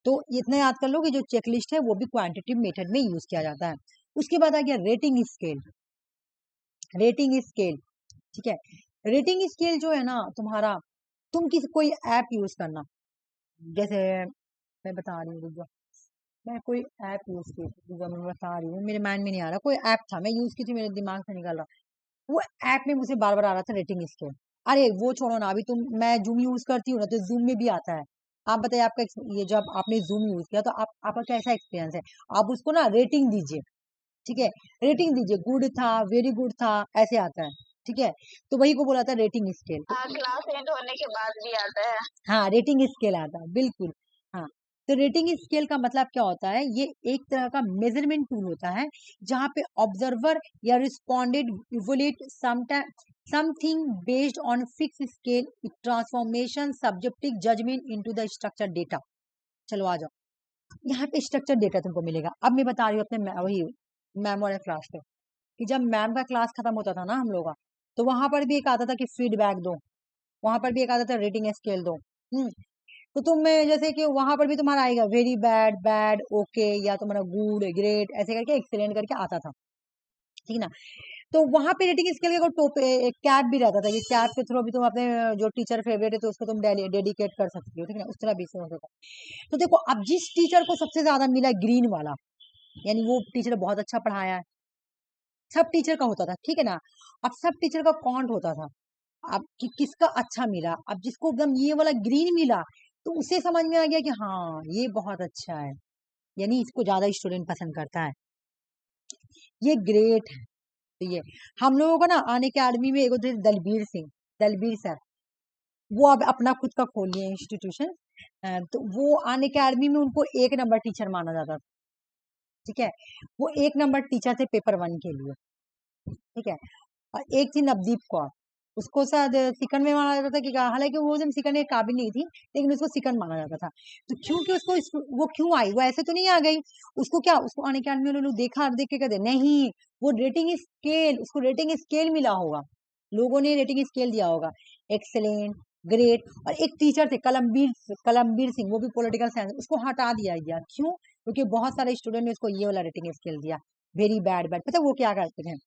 तो इतना याद कर लो कि जो चेक लिस्ट है वो भी क्वांटिटेटिव मेथड में यूज किया जाता है। उसके बाद आ गया रेटिंग स्केल। रेटिंग स्केल, ठीक है, रेटिंग स्केल जो है ना तुम्हारा, तुम किसी कोई ऐप यूज करना, जैसे मैं बता रही हूँ, रुक जाओ, मैं कोई ऐप यूज की थी, रुक जाओ, मैं बता रही हूँ, मेरे माइंड में नहीं आ रहा, कोई ऐप था मैं यूज की थी, मेरे दिमाग से निकल रहा। वो ऐप में मुझे बार बार आ रहा था रेटिंग स्केल। अरे वो छोड़ो ना, अभी तुम, मैं जूम यूज करती हूँ ना, तो जूम में भी आता है। आप बताइए आपका ये जब आपने जूम यूज किया तो आपका कैसा एक्सपीरियंस है? आप उसको ना रेटिंग दीजिए, ठीक है, रेटिंग दीजिए, गुड था, वेरी गुड था, ऐसे आता है, ठीक है। तो वही को बोला था रेटिंग स्केल। हाँ, क्लास एंड होने के बाद भी आता है। हाँ, रेटिंग स्केल आता है, बिल्कुल। हाँ, तो रेटिंग स्केल का मतलब क्या होता है? ये एक तरह का मेजरमेंट टूल होता है, जहाँ पे ऑब्जर्वर या respondent evaluate something based on fix scale transformation subjective judgement into the structure data. चलो आ जाओ, यहाँ पे स्ट्रक्चर डेटा तुमको मिलेगा। अब मैं बता रही हूँ अपने वही मैम वाले क्लास पे, कि जब मैम का क्लास खत्म होता था ना हम लोग का, तो वहां पर भी एक आता था कि फीडबैक दो, वहां पर भी एक आता था रेटिंग स्केल दो। तो तुम में जैसे कि वहां पर भी तुम्हारा आएगा वेरी बैड, बैड, ओके, या तुम्हारा गुड, ग्रेट, ऐसे करके एक्सीलेंट करके आता था, ठीक ना। तो वहां पे रेटिंग स्केल का टॉप एक कैप भी रहता था, कि कैप के थ्रू भी तुम अपने जो टीचर फेवरेट है तो उसको तुम डेडिकेट कर सकती हो, ठीक है ना, उस तरह भी हो सकता। तो देखो, अब जिस टीचर को सबसे ज्यादा मिला ग्रीन वाला, यानी वो टीचर बहुत अच्छा पढ़ाया है, सब टीचर का होता था, ठीक है ना। अब सब टीचर का काउंट होता था, अब कि किसका अच्छा मिला। अब जिसको एकदम ये वाला ग्रीन मिला, तो उसे समझ में आ गया कि हाँ ये बहुत अच्छा है, यानी इसको ज्यादा स्टूडेंट पसंद करता है, ये ग्रेट है। तो ये हम लोगों को ना आने अकेडमी में एक होते थे दलबीर सिंह, दलबीर सर, वो अब अपना खुद का खोल लिए इंस्टीट्यूशन। तो वो आने अकेडमी में उनको एक नंबर टीचर माना जाता था, ठीक है। वो एक नंबर टीचर थे पेपर 1 के लिए, ठीक है। और एक थी नवदीप कौर, उसको शायद सिकन में माना जाता था, कि हालांकि वो जब सिकन के काबिल नहीं थी, लेकिन उसको सिकन माना जाता था। तो क्योंकि उसको वो क्यों आई, वो ऐसे तो नहीं आ गई, उसको क्या, उसको आने के आदमी लोग देखा, देख के कहते नहीं, वो रेटिंग स्केल, उसको रेटिंग स्केल मिला होगा, लोगों ने रेटिंग स्केल दिया होगा, एक्सेलेंट, ग्रेट। और एक टीचर थे कलमबीर सिंह, वो भी पॉलिटिकल साइंस, उसको हटा दिया गया, क्यों? क्योंकि बहुत सारे स्टूडेंट ने उसको ये वाला रेटिंग स्केल दिया, वेरी बैड, बैड। पता वो क्या करते थे?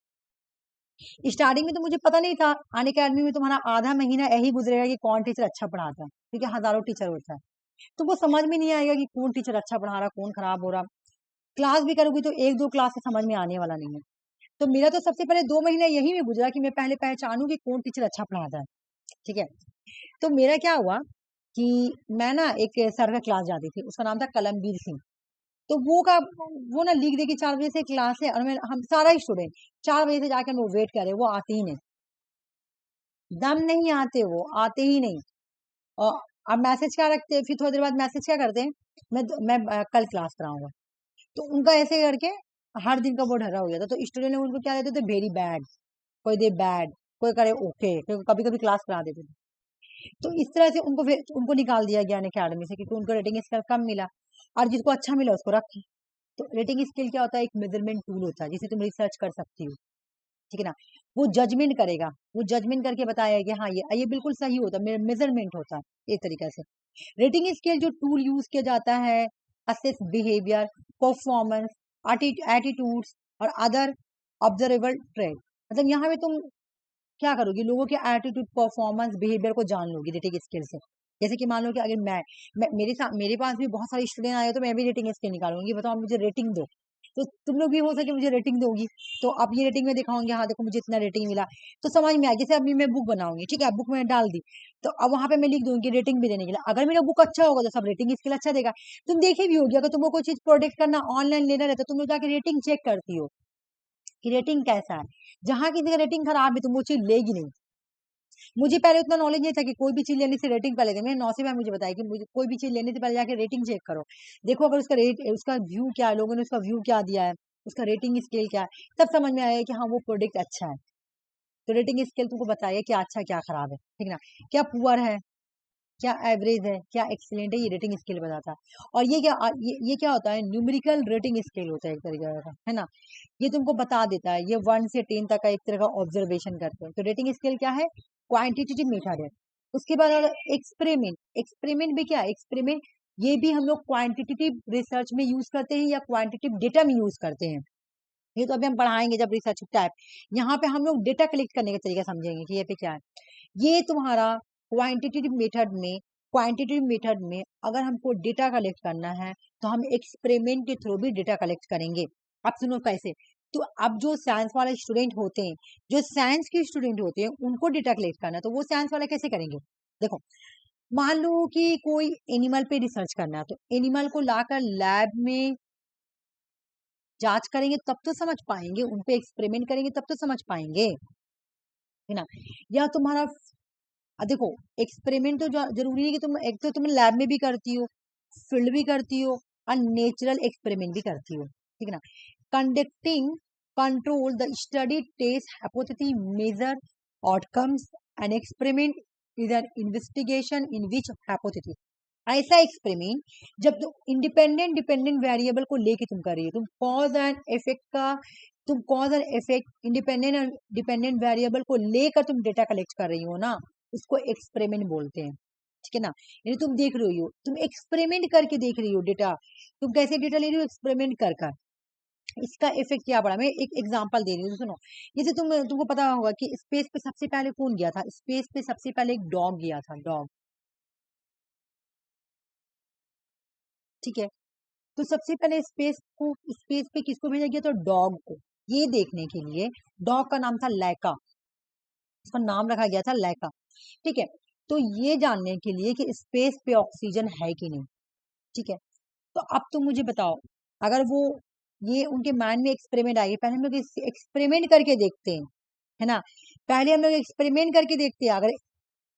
स्टार्टिंग में तो मुझे पता नहीं था, अन अकेडमी में तुम्हारा आधा महीना यही गुजरेगा कि कौन टीचर अच्छा पढ़ाता है, क्योंकि हजारों टीचर होता है, तो वो समझ में नहीं आएगा कि कौन टीचर अच्छा पढ़ा रहा, कौन खराब हो रहा। क्लास भी करोगी तो एक दो क्लास से समझ में आने वाला नहीं है। तो मेरा तो सबसे पहले 2 महीना यही में गुजरा, कि मैं पहले पहचानू कि कौन टीचर अच्छा पढ़ाता है, ठीक है। तो मेरा क्या हुआ कि मैं ना एक सर का क्लास जाती थी, उसका नाम था कलमबीर सिंह। तो वो ना लिख दे कि 4 बजे से क्लास है, और मैं, हम सारा स्टूडेंट 4 बजे से जाकर वो वेट कर रहे, वो आते ही नहीं, दम नहीं आते, वो आते ही नहीं। और अब मैसेज क्या रखते हैं, फिर थोड़ी देर बाद मैसेज क्या करते हैं, मैं कल क्लास कराऊंगा। तो उनका ऐसे करके हर दिन का वो ढर्रा हो जाता, तो स्टूडेंट उनको क्या देते थे, वेरी बैड, कोई दे बैड, कोई करे ओके, कभी कभी क्लास करा देते थे। तो इस तरह से उनको निकाल दिया गया अकेडमी से, क्योंकि उनको रेटिंग स्केल कम मिला, और जिसको अच्छा मिला उसको रखे। तो रेटिंग स्केल क्या होता है? एक मेजरमेंट टूल होता है, जिसे तुम रिसर्च कर सकती हो, ठीक है ना। वो जजमेंट करेगा, वो जजमेंट करके बताया कि हाँ ये बिल्कुल सही होता है, मेजरमेंट होता है, इस तरीके से। रेटिंग स्केल जो टूल यूज किया जाता है, असेस बिहेवियर, परफॉर्मेंस, एटीट्यूड्स और अदर ऑब्जर्वेबल ट्रेड। मतलब यहाँ पे तुम क्या करोगी, लोगों के एटीट्यूड, परफॉर्मेंस, बिहेवियर को जान लोगी रेटिंग स्केल से। जैसे कि मान लो कि अगर मेरे पास भी बहुत सारे स्टूडेंट आए, तो मैं भी रेटिंग स्केल निकालूंगी, बताओ मुझे रेटिंग दो, तो तुम लोग भी हो सके मुझे रेटिंग दोगी, तो अब ये रेटिंग में दिखाऊंगी, हाँ देखो मुझे इतना रेटिंग मिला, तो समझ में आया। जैसे अभी मैं बुक बनाऊंगी, ठीक है, बुक में डाल दी, तो अब वहां पे मैं लिख दूंगी रेटिंग भी देने के लिए। अगर मेरा बुक अच्छा होगा तो सब रेटिंग स्केल अच्छा देगा। तुम देखी भी होगी, अगर तुमको कोई चीज प्रोडक्ट करना, ऑनलाइन लेना रहता, तुम लोग जाके रेटिंग चेक करती हो कि रेटिंग कैसा है। जहां किसी का रेटिंग खराब है, तुम वो चीज लेगी नहीं। मुझे पहले उतना नॉलेज नहीं था कि कोई भी चीज लेने से रेटिंग पहले थे, मेरे नौसिब है मुझे बताया कि मुझे कोई भी चीज लेने से पहले जाके रेटिंग चेक करो, देखो अगर उसका व्यू क्या है, लोगों ने उसका व्यू क्या दिया है, उसका रेटिंग स्केल क्या है, तब समझ में आया कि हाँ वो प्रोडक्ट अच्छा है। तो रेटिंग स्केल तुमको बताइए क्या अच्छा क्या खराब है, ठीक ना, क्या पुअर है, क्या एवरेज है, क्या एक्सीलेंट है, ये रेटिंग स्केल बताता है। और ये क्या होता है, न्यूमेरिकल रेटिंग स्केल होता है एक तरीके का, है ना। ये तुमको बता देता है, ये 1 से 10 तक का एक तरह का ऑब्जर्वेशन करते हैं। तो रेटिंग स्केल क्या है? क्वांटिटेटिव मेथड है। उसके बाद एक्सपेरिमेंट, एक्सपेरिमेंट भी क्या है, एक्सपेरिमेंट ये भी हम लोग क्वांटिटेटिव रिसर्च में यूज करते हैं, या क्वांटिटेटिव डेटा में यूज करते हैं। ये तो अभी हम पढ़ाएंगे जब रिसर्च टाइप। यहाँ पे हम लोग डेटा कलेक्ट करने का तरीका समझेंगे कि ये पे क्या है। ये तुम्हारा क्वांटिटेटिव मेथड में क्वांटिटेटिव मेथड में अगर हमको डेटा कलेक्ट करना है तो हम एक्सपेरिमेंट के थ्रू भी डेटा कलेक्ट करेंगे। अब सुनो कैसे। तो अब जो साइंस वाले स्टूडेंट होते हैं, जो साइंस के स्टूडेंट होते हैं, उनको डेटा कलेक्ट करना है तो वो साइंस वाले कैसे करेंगे? देखो, मान लो कि कोई एनिमल पे रिसर्च करना है तो एनिमल को लाकर लैब में जांच करेंगे तब तो समझ पाएंगे, उन पे एक्सपेरिमेंट करेंगे तब तो समझ पाएंगे, है ना। या तुम्हारा देखो, एक्सपेरिमेंट तो जरूरी है कि तुम एक तो तुम लैब में भी करती हो, फील्ड भी करती हो, और नेचुरल एक्सपेरिमेंट भी करती हो, ठीक है ना। Conducting control the study test hypothesis measure outcomes and experiment is an investigation in which hypothesis. ऐसा एक्सपेरिमेंट जब तुम इंडिपेंडेंट डिपेंडेंट वेरिएबल को लेके तुम कर रही हो, तुम कॉज एंड इफेक्ट का, तुम cause and effect independent and dependent variable को लेकर तुम डेटा कलेक्ट कर रही हो ना, उसको एक्सपेरिमेंट बोलते हैं, ठीक है ना। यानी तुम देख रही हो, तुम एक्सपेरिमेंट करके देख रही हो डेटा, तुम कैसे डेटा ले रही हो? एक्सपेरिमेंट कर कर। इसका इफेक्ट क्या पड़ा, मैं एक एग्जांपल दे रही हूँ, सुनो। जैसे तुमको पता होगा कि स्पेस पे सबसे पहले कौन गया था? स्पेस पे सबसे पहले एक डॉग गया था, डॉग, ठीक है। तो सबसे पहले स्पेस पे किसको भेजा गया? तो डॉग को, ये देखने के लिए। डॉग का नाम था लैका, उसका नाम रखा गया था लैका, ठीक है। तो ये जानने के लिए कि स्पेस पे ऑक्सीजन है कि नहीं, ठीक है। तो अब तुम मुझे बताओ, अगर वो ये उनके माइंड में एक्सपेरिमेंट आई है, पहले हम लोग एक्सपेरिमेंट करके देखते हैं, है ना। पहले हम लोग एक्सपेरिमेंट करके देखते हैं, अगर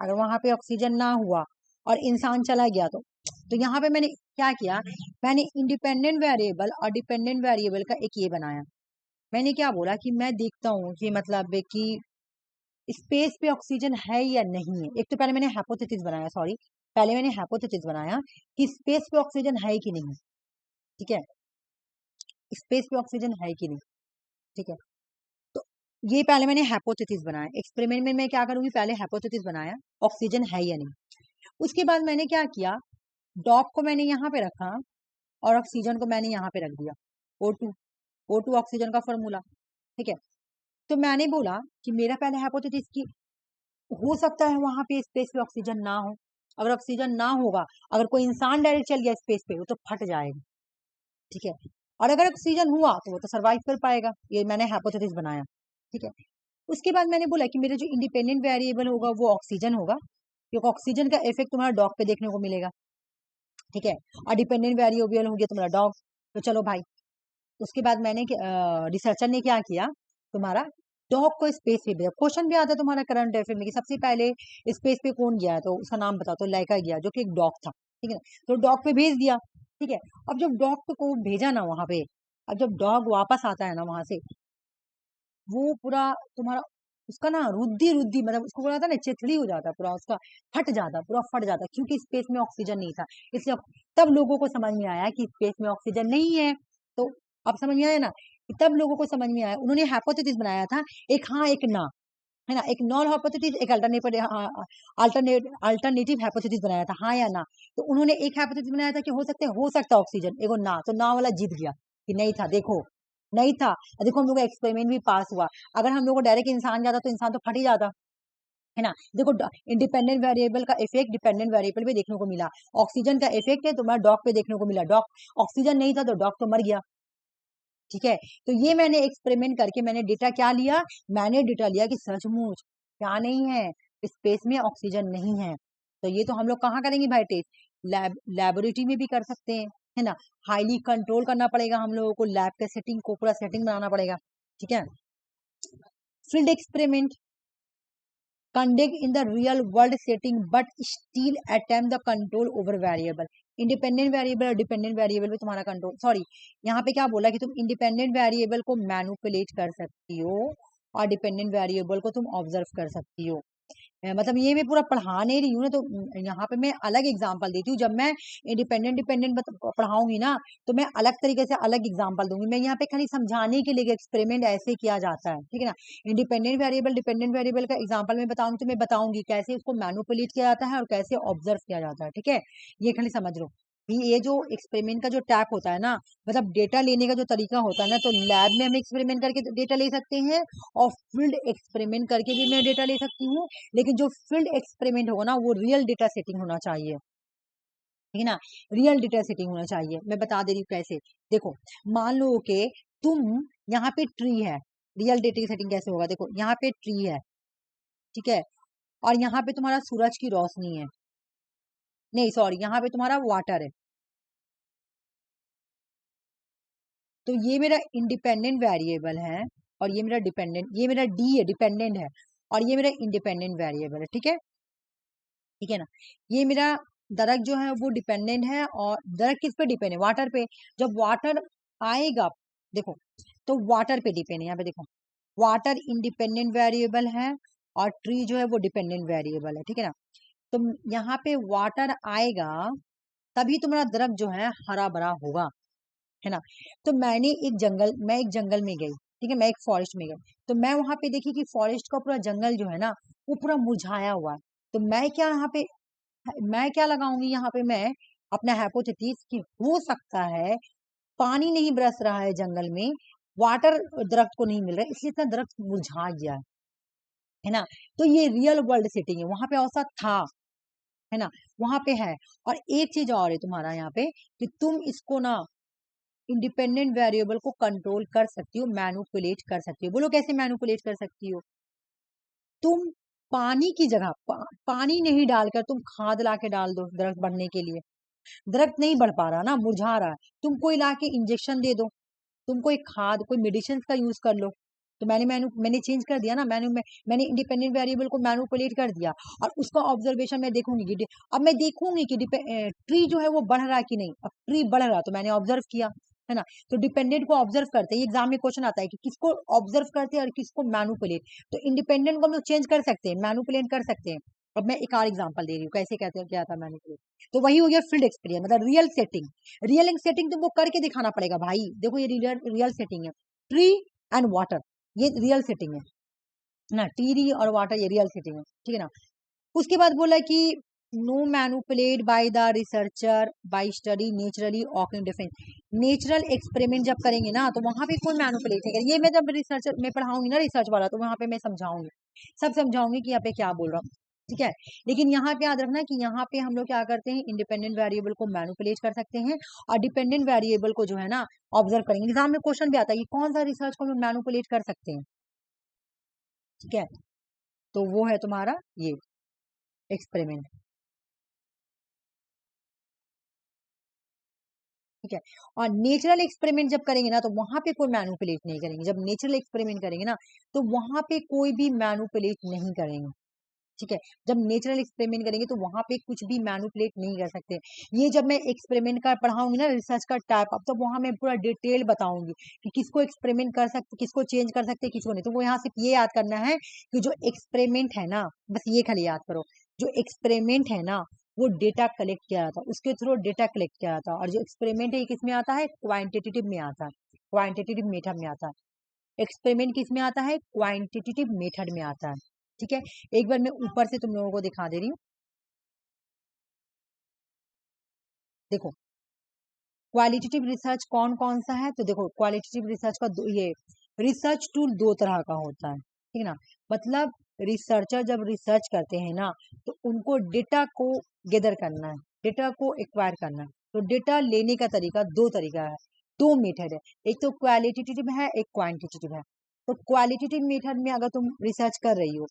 अगर वहां पे ऑक्सीजन ना हुआ और इंसान चला गया तो यहाँ पे मैंने क्या किया, मैंने इंडिपेंडेंट वेरिएबल और डिपेंडेंट वेरिएबल का एक ये बनाया। मैंने क्या बोला कि मैं देखता हूँ कि मतलब कि स्पेस पे ऑक्सीजन है या नहीं है। एक तो पहले मैंने हाइपोथेसिस बनाया, सॉरी, पहले मैंने हाइपोथेसिस बनाया कि स्पेस पे ऑक्सीजन है कि नहीं, ठीक है, स्पेस पे ऑक्सीजन है कि नहीं, ठीक है। तो ये पहले मैंने हाइपोथेसिस बनाया। एक्सपेरिमेंट में मैं क्या करूंगी, पहले हाइपोथेसिस बनाया ऑक्सीजन है या नहीं। उसके बाद मैंने क्या किया, डॉग को मैंने यहाँ पे रखा और ऑक्सीजन को मैंने यहाँ पे रख दिया, O2, O2 ऑक्सीजन का फॉर्मूला, ठीक है। तो मैंने बोला कि मेरा पहले हाइपोथेसिस की हो सकता है वहां पे स्पेस पे ऑक्सीजन ना हो। अगर ऑक्सीजन ना होगा, अगर कोई इंसान डायरेक्ट चल गया स्पेस पे, वो तो फट जाएगा, ठीक है। और अगर ऑक्सीजन हुआ तो वो तो सरवाइव कर पाएगा। ये मैंने हाइपोथेसिस बनाया, ठीक है। उसके बाद मैंने बोला कि मेरा जो इंडिपेंडेंट वेरिएबल होगा वो ऑक्सीजन होगा, क्योंकि ऑक्सीजन का इफेक्ट तुम्हारा डॉग पे देखने को मिलेगा, ठीक है। और डिपेंडेंट वेरिएबल हो गया तुम्हारा डॉग। तो चलो भाई, उसके बाद मैंने रिसर्चर ने क्या किया, तुम्हारा डॉग को स्पेस पे भेजा। क्वेश्चन भी आता है तुम्हारा करंट अफेयर में कि सबसे पहले स्पेस पे कौन गया है, तो उसका नाम बताओ, तो लाइका गया, जो कि एक डॉग था, ठीक है। तो डॉग पे भेज दिया, ठीक है। अब जब डॉग को भेजा ना वहां पे, अब जब डॉग वापस आता है ना वहां से, वो पूरा तुम्हारा, उसका ना रुद्धि रुद्धि, मतलब उसको बोला था ना, चिथड़ी हो जाता पूरा, उसका फट जाता, पूरा फट जाता, क्योंकि स्पेस में ऑक्सीजन नहीं था। इसलिए तब लोगों को समझ में आया कि स्पेस में ऑक्सीजन नहीं है। तो अब समझ में आया ना, कि तब लोगों को समझ में आया, उन्होंने हाइपोथेसिस बनाया था, एक हाँ एक ना, है ना, एक नॉन हाइपोथेसिस, एक अल्टरनेटिव हाइपोथेसिस बनाया था, हाँ या ना। तो उन्होंने एक हाइपोथेसिस बनाया था कि हो सकता है ऑक्सीजन, एगो ना, तो ना वाला जीत गया कि नहीं था, देखो नहीं था। देखो हम लोग का एक्सपेरिमेंट भी पास हुआ। अगर हम लोग को डायरेक्ट इंसान जाता तो इंसान तो फट ही जाता, है ना। देखो, इंडिपेंडेंट वेरिएबल का इफेक्ट डिपेंडेंट वेरिएबल पे देखने को मिला। ऑक्सीजन का इफेक्ट है तुम्हारा डॉग पे देखने को मिला, डॉग ऑक्सीजन नहीं था तो डॉग तो मर गया, ठीक है। तो ये मैंने एक्सपेरिमेंट करके मैंने डेटा क्या लिया, मैंने डेटा लिया कि सचमुच क्या नहीं है, स्पेस में ऑक्सीजन नहीं है। तो ये तो हम लोग कहाँ करेंगे भाई टेस्ट, लेबोरेटरी में भी कर सकते हैं, है ना। हाईली कंट्रोल करना पड़ेगा हम लोगों को, लैब के सेटिंग को पूरा सेटिंग बनाना पड़ेगा, ठीक है। Field experiment conduct in the real world setting but still attempt the control over variable। Independent variable और डिपेंडेंट वेरिएबल में तुम्हारा कंट्रोल, सॉरी, यहाँ पे क्या बोला कि तुम इंडिपेंडेंट वेरिएबल को मैनिपुलेट कर सकती हो और डिपेंडेंट वेरिएबल को तुम ऑब्जर्व कर सकती हो। मतलब ये मैं पूरा पढ़ा नहीं रही हूँ ना, तो यहाँ पे मैं अलग एग्जांपल देती हूँ। जब मैं इंडिपेंडेंट डिपेंडेंट पढ़ाऊंगी ना, तो मैं अलग तरीके से अलग एग्जांपल दूंगी। मैं यहाँ पे खाली समझाने के लिए एक्सपेरिमेंट ऐसे किया जाता है, ठीक है ना। इंडिपेंडेंट वेरिएबल डिपेंडेंट वेरिएबल का एग्जाम्पल मैं बताऊंगी तो मैं बताऊंगी कैसे उसको मैनिपुलेट किया जाता है और कैसे ऑब्जर्व किया जाता है, ठीक है। ये खाली समझ लो। ये जो एक्सपेरिमेंट का जो टैप होता है ना, मतलब डेटा लेने का जो तरीका होता है ना, तो लैब में हम एक्सपेरिमेंट करके डेटा ले सकते हैं और फील्ड एक्सपेरिमेंट करके भी मैं डेटा ले सकती हूँ। लेकिन जो फील्ड एक्सपेरिमेंट होगा ना, वो रियल डेटा सेटिंग होना चाहिए, ठीक है ना। रियल डेटा सेटिंग होना चाहिए। मैं बता दे रही हूँ कैसे। देखो, मान लो कि तुम, यहाँ पे ट्री है, रियल डेटा सेटिंग कैसे होगा, देखो यहाँ पे ट्री है, ठीक है, और यहाँ पे तुम्हारा सूरज की रोशनी है, नहीं सॉरी, यहाँ पे तुम्हारा वाटर है। तो ये मेरा इंडिपेंडेंट वेरिएबल है और ये मेरा डिपेंडेंट, ये मेरा डी है, डिपेंडेंट है, और ये मेरा इंडिपेंडेंट वेरिएबल है, ठीक है, ठीक है ना। ये मेरा दरख्त जो है वो डिपेंडेंट है, और दरख्त किस पे डिपेंड है, वाटर पे। जब वाटर आएगा, देखो, तो वाटर पे डिपेंड है, यहाँ पे देखो, वाटर इंडिपेंडेंट वेरिएबल है और ट्री जो है वो डिपेंडेंट वेरिएबल है, ठीक है ना। तो यहाँ पे वाटर आएगा तभी तुम्हारा दरख्त जो है हरा भरा होगा, है ना। तो मैं एक जंगल में गई, ठीक है, मैं एक फॉरेस्ट में गई, तो मैं वहां पे देखी कि फॉरेस्ट का पूरा जंगल जो है ना, वो पूरा मुरझाया हुआ है। तो मैं क्या लगाऊंगी यहाँ पे, मैं अपना हाइपोथेसिस कि हो सकता है पानी नहीं बरस रहा है जंगल में, वाटर दरख्त को नहीं मिल रहा है, इसलिए इतना दरख्त मुरझा गया है ना। तो ये रियल वर्ल्ड सेटिंग है, वहां पे ऐसा था, है ना, वहां पे है। और एक चीज और है तुम्हारा यहाँ पे, कि तुम इसको ना इंडिपेंडेंट वेरिएबल को कंट्रोल कर सकती हो, मैनुपुलेट कर सकती हो। बोलो कैसे मैनुपुलेट कर सकती हो। तुम पानी की जगह पानी नहीं डालकर तुम खाद ला के डाल दो दरख्त बढ़ने के लिए। दरख्त नहीं बढ़ पा रहा ना, मुरझा रहा है, तुम कोई ला के इंजेक्शन दे दो, तुम कोई खाद, कोई मेडिसिन का यूज कर लो। तो मैंने चेंज कर दिया ना, मैंने इंडिपेंडेंट वेरिएबल को मैनुपुलेट कर दिया। और उसका ऑब्जर्वेशन मैं देखूंगी कि अब मैं देखूंगी कि ट्री जो है वो बढ़ रहा है कि नहीं। अब ट्री बढ़ रहा तो मैंने ऑब्जर्व किया, है ना। तो डिपेंडेंट को ऑब्जर्व करते हैं, एग्जाम में क्वेश्चन आता है कि किसको ऑब्जर्व करते हैं और किसको मैनुपुलेट। तो इंडिपेंडेंट को हम लोग चेंज कर सकते हैं, मैनुपुलेट कर सकते हैं। अब मैं एक और एग्जांपल दे रही हूँ कैसे कहते हैं, क्या था मैनुपुलेट। तो वही हो गया फील्ड एक्सपीरियंस, मतलब रियल सेटिंग। रियल सेटिंग तुमको करके दिखाना पड़ेगा भाई। देखो ये रियल सेटिंग है, ट्री एंड वाटर, ये रियल सेटिंग है ना, ट्री और वाटर ये रियल सेटिंग है, ठीक है ना। उसके बाद बोला कि no manipulate by the researcher by study naturally occurring difference. Natural experiment जब करेंगे ना, तो वहां पे कोई मैनुपुलेट नहीं करेगा। ये मैं जब रिसर्चर में पढ़ाऊंगी ना, रिसर्च वाला, तो वहां पे मैं समझाऊंगी, सब समझाऊंगी कि यहाँ पे क्या बोल रहा हूँ, ठीक है। लेकिन यहाँ पे याद रखना कि यहाँ पे हम लोग क्या करते हैं, इंडिपेंडेंट वेरिएबल को मैनुपुलेट कर सकते हैं और डिपेंडेंट वेरिएबल को जो है ना ऑब्जर्व करेंगे। एग्जाम में क्वेश्चन भी आता है कि कौन सा रिसर्च को हम मैनुपुलेट कर सकते हैं, ठीक है। तो वो है तुम्हारा ये एक्सपेरिमेंट, ठीक है। और नेचुरल एक्सपेरिमेंट जब करेंगे ना, तो वहां पे कोई मैनुपुलेट नहीं करेंगे। जब नेचुरल एक्सपेरिमेंट करेंगे ना, तो वहां पे कोई भी मैनुपुलेट नहीं करेंगे, ठीक है। जब नेचुरल एक्सपेरिमेंट करेंगे तो वहां पे कुछ भी मैनुपुलेट नहीं कर सकते। ये जब मैं एक्सपेरिमेंट का पढ़ाऊंगी ना, रिसर्च का टाइप, अब तो वहां मैं पूरा डिटेल बताऊंगी कि किसको एक्सपेरिमेंट कर सकते, किसको चेंज कर सकते, किसको नहीं। तो वो यहाँ सिर्फ ये याद करना है कि जो एक्सपेरिमेंट है ना, बस ये खाली याद करो, जो एक्सपेरिमेंट है ना वो डेटा कलेक्ट किया जाता है, उसके थ्रू डेटा कलेक्ट किया जाता है। और जो एक्सपेरिमेंट है ये किस में आता है, क्वांटिटेटिव में आता है, क्वांटिटेटिव मेथड में आता है। एक्सपेरिमेंट किस में आता है, क्वांटिटेटिव मेथड में आता है, ठीक है। एक बार मैं ऊपर से तुम लोगों को दिखा दे रही हूँ, देखो क्वालिटेटिव रिसर्च कौन कौन सा है। तो देखो क्वालिटेटिव रिसर्च का ये रिसर्च टूल दो तरह का होता है, ठीक है ना। मतलब रिसर्चर जब रिसर्च करते हैं ना, तो उनको डेटा को गेदर करना है, डेटा को एक्वायर करना है। तो डेटा लेने का तरीका दो तरीका है, दो मेथड है, एक तो क्वालिटेटिव है, एक क्वांटिटेटिव है। तो क्वालिटेटिव मेथड में अगर तुम रिसर्च कर रही हो,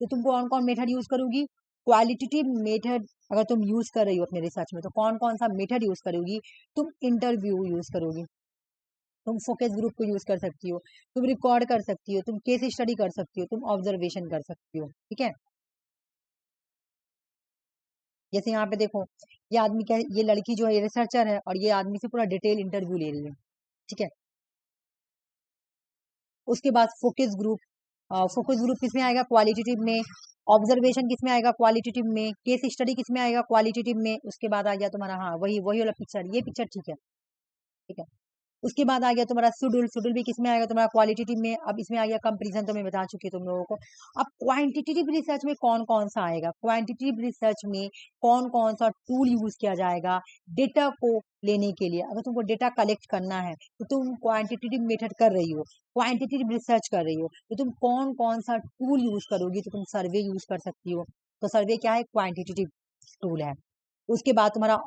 तो तुम कौन कौन मेथड यूज करोगी, क्वालिटेटिव मेथड अगर तुम यूज कर रही हो अपने रिसर्च में, तो कौन कौन सा मेथड यूज करोगी, तुम इंटरव्यू यूज करोगी, तुम फोकस ग्रुप को यूज कर सकती हो, तुम रिकॉर्ड कर सकती हो, तुम केस स्टडी कर सकती हो, तुम ऑब्जर्वेशन कर सकती हो, ठीक है। जैसे यहाँ पे देखो, ये आदमी क्या, ये लड़की जो है ये रिसर्चर है और ये आदमी से पूरा डिटेल इंटरव्यू ले रही है, ठीक है। उसके बाद फोकस ग्रुप किस में आएगा, क्वालिटेटिव में। ऑब्जर्वेशन किस में आएगा, क्वालिटेटिव में। केस स्टडी किस में आएगा, क्वालिटेटिव में। उसके बाद आ गया तुम्हारा, हाँ वही वही वाला पिक्चर, ये पिक्चर ठीक है, ठीक है। उसके बाद आ गया तुम्हारा शेड्यूल। शेड्यूल भी किसमें आएगा तुम्हारा क्वालिटेटिव में। अब इसमें आ गया कंपैरिजन, तो मैं बता चुकी तुम लोगों को। अब क्वांटिटेटिव रिसर्च में कौन कौन सा आएगा, क्वांटिटेटिव रिसर्च में कौन कौन सा टूल यूज किया जाएगा डेटा को लेने के लिए। अगर तुमको डेटा कलेक्ट करना है तो तुम क्वांटिटेटिव मेथड कर रही हो, क्वांटिटेटिव रिसर्च कर रही हो, तो तुम कौन कौन सा टूल यूज करोगी, तो तुम सर्वे यूज कर सकती हो। तो सर्वे क्या है, क्वांटिटेटिव टूल है। उसके बाद तुम्हारा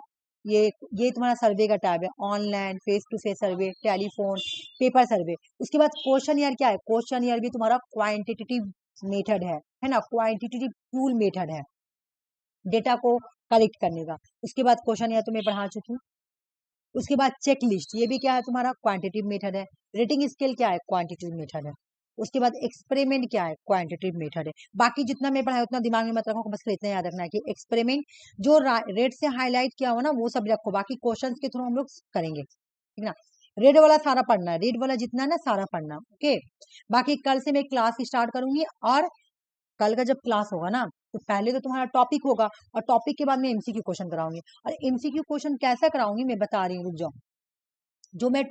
ये तुम्हारा सर्वे का टैब है, online, face to face survey, telephone, paper survey. उसके बाद क्वेश्चन ईयर क्या है, क्वेश्चन ईयर भी तुम्हारा क्वांटिटेटिव मेथड है ना, क्वांटिटेटिव टूल मेथड है डेटा को कलेक्ट करने का। उसके बाद क्वेश्चन ईयर तुम्हें पढ़ा चुकी। उसके बाद चेक लिस्ट, ये भी क्या है तुम्हारा क्वांटिटेटिव मेथड है। रेटिंग स्केल क्या है, क्वांटिटेटिव मेथड है। उसके बाद एक्सपेरिमेंट क्या है, क्वांटिटेटिव मेथड है। बाकी जितना मैं पढ़ाया उतना दिमाग में मत रखो, बस इतना याद रखना है कि एक्सपेरिमेंट जो रेड से हाईलाइट किया हो ना वो सब रखो, बाकी क्वेश्चंस के थ्रू हम लोग करेंगे, ठीक ना। रेड वाला सारा पढ़ना है, रेड वाला जितना ना सारा पढ़ना, ओके। बाकी कल से मैं क्लास स्टार्ट करूंगी, और कल का जब क्लास होगा ना तो पहले तो तुम्हारा टॉपिक होगा, और टॉपिक के बाद में एमसीक्यू क्वेश्चन कराऊंगी। और एमसीक्यू क्वेश्चन कैसा कराऊंगी मैं बता रही हूँ, रुक जाओ। जो मैं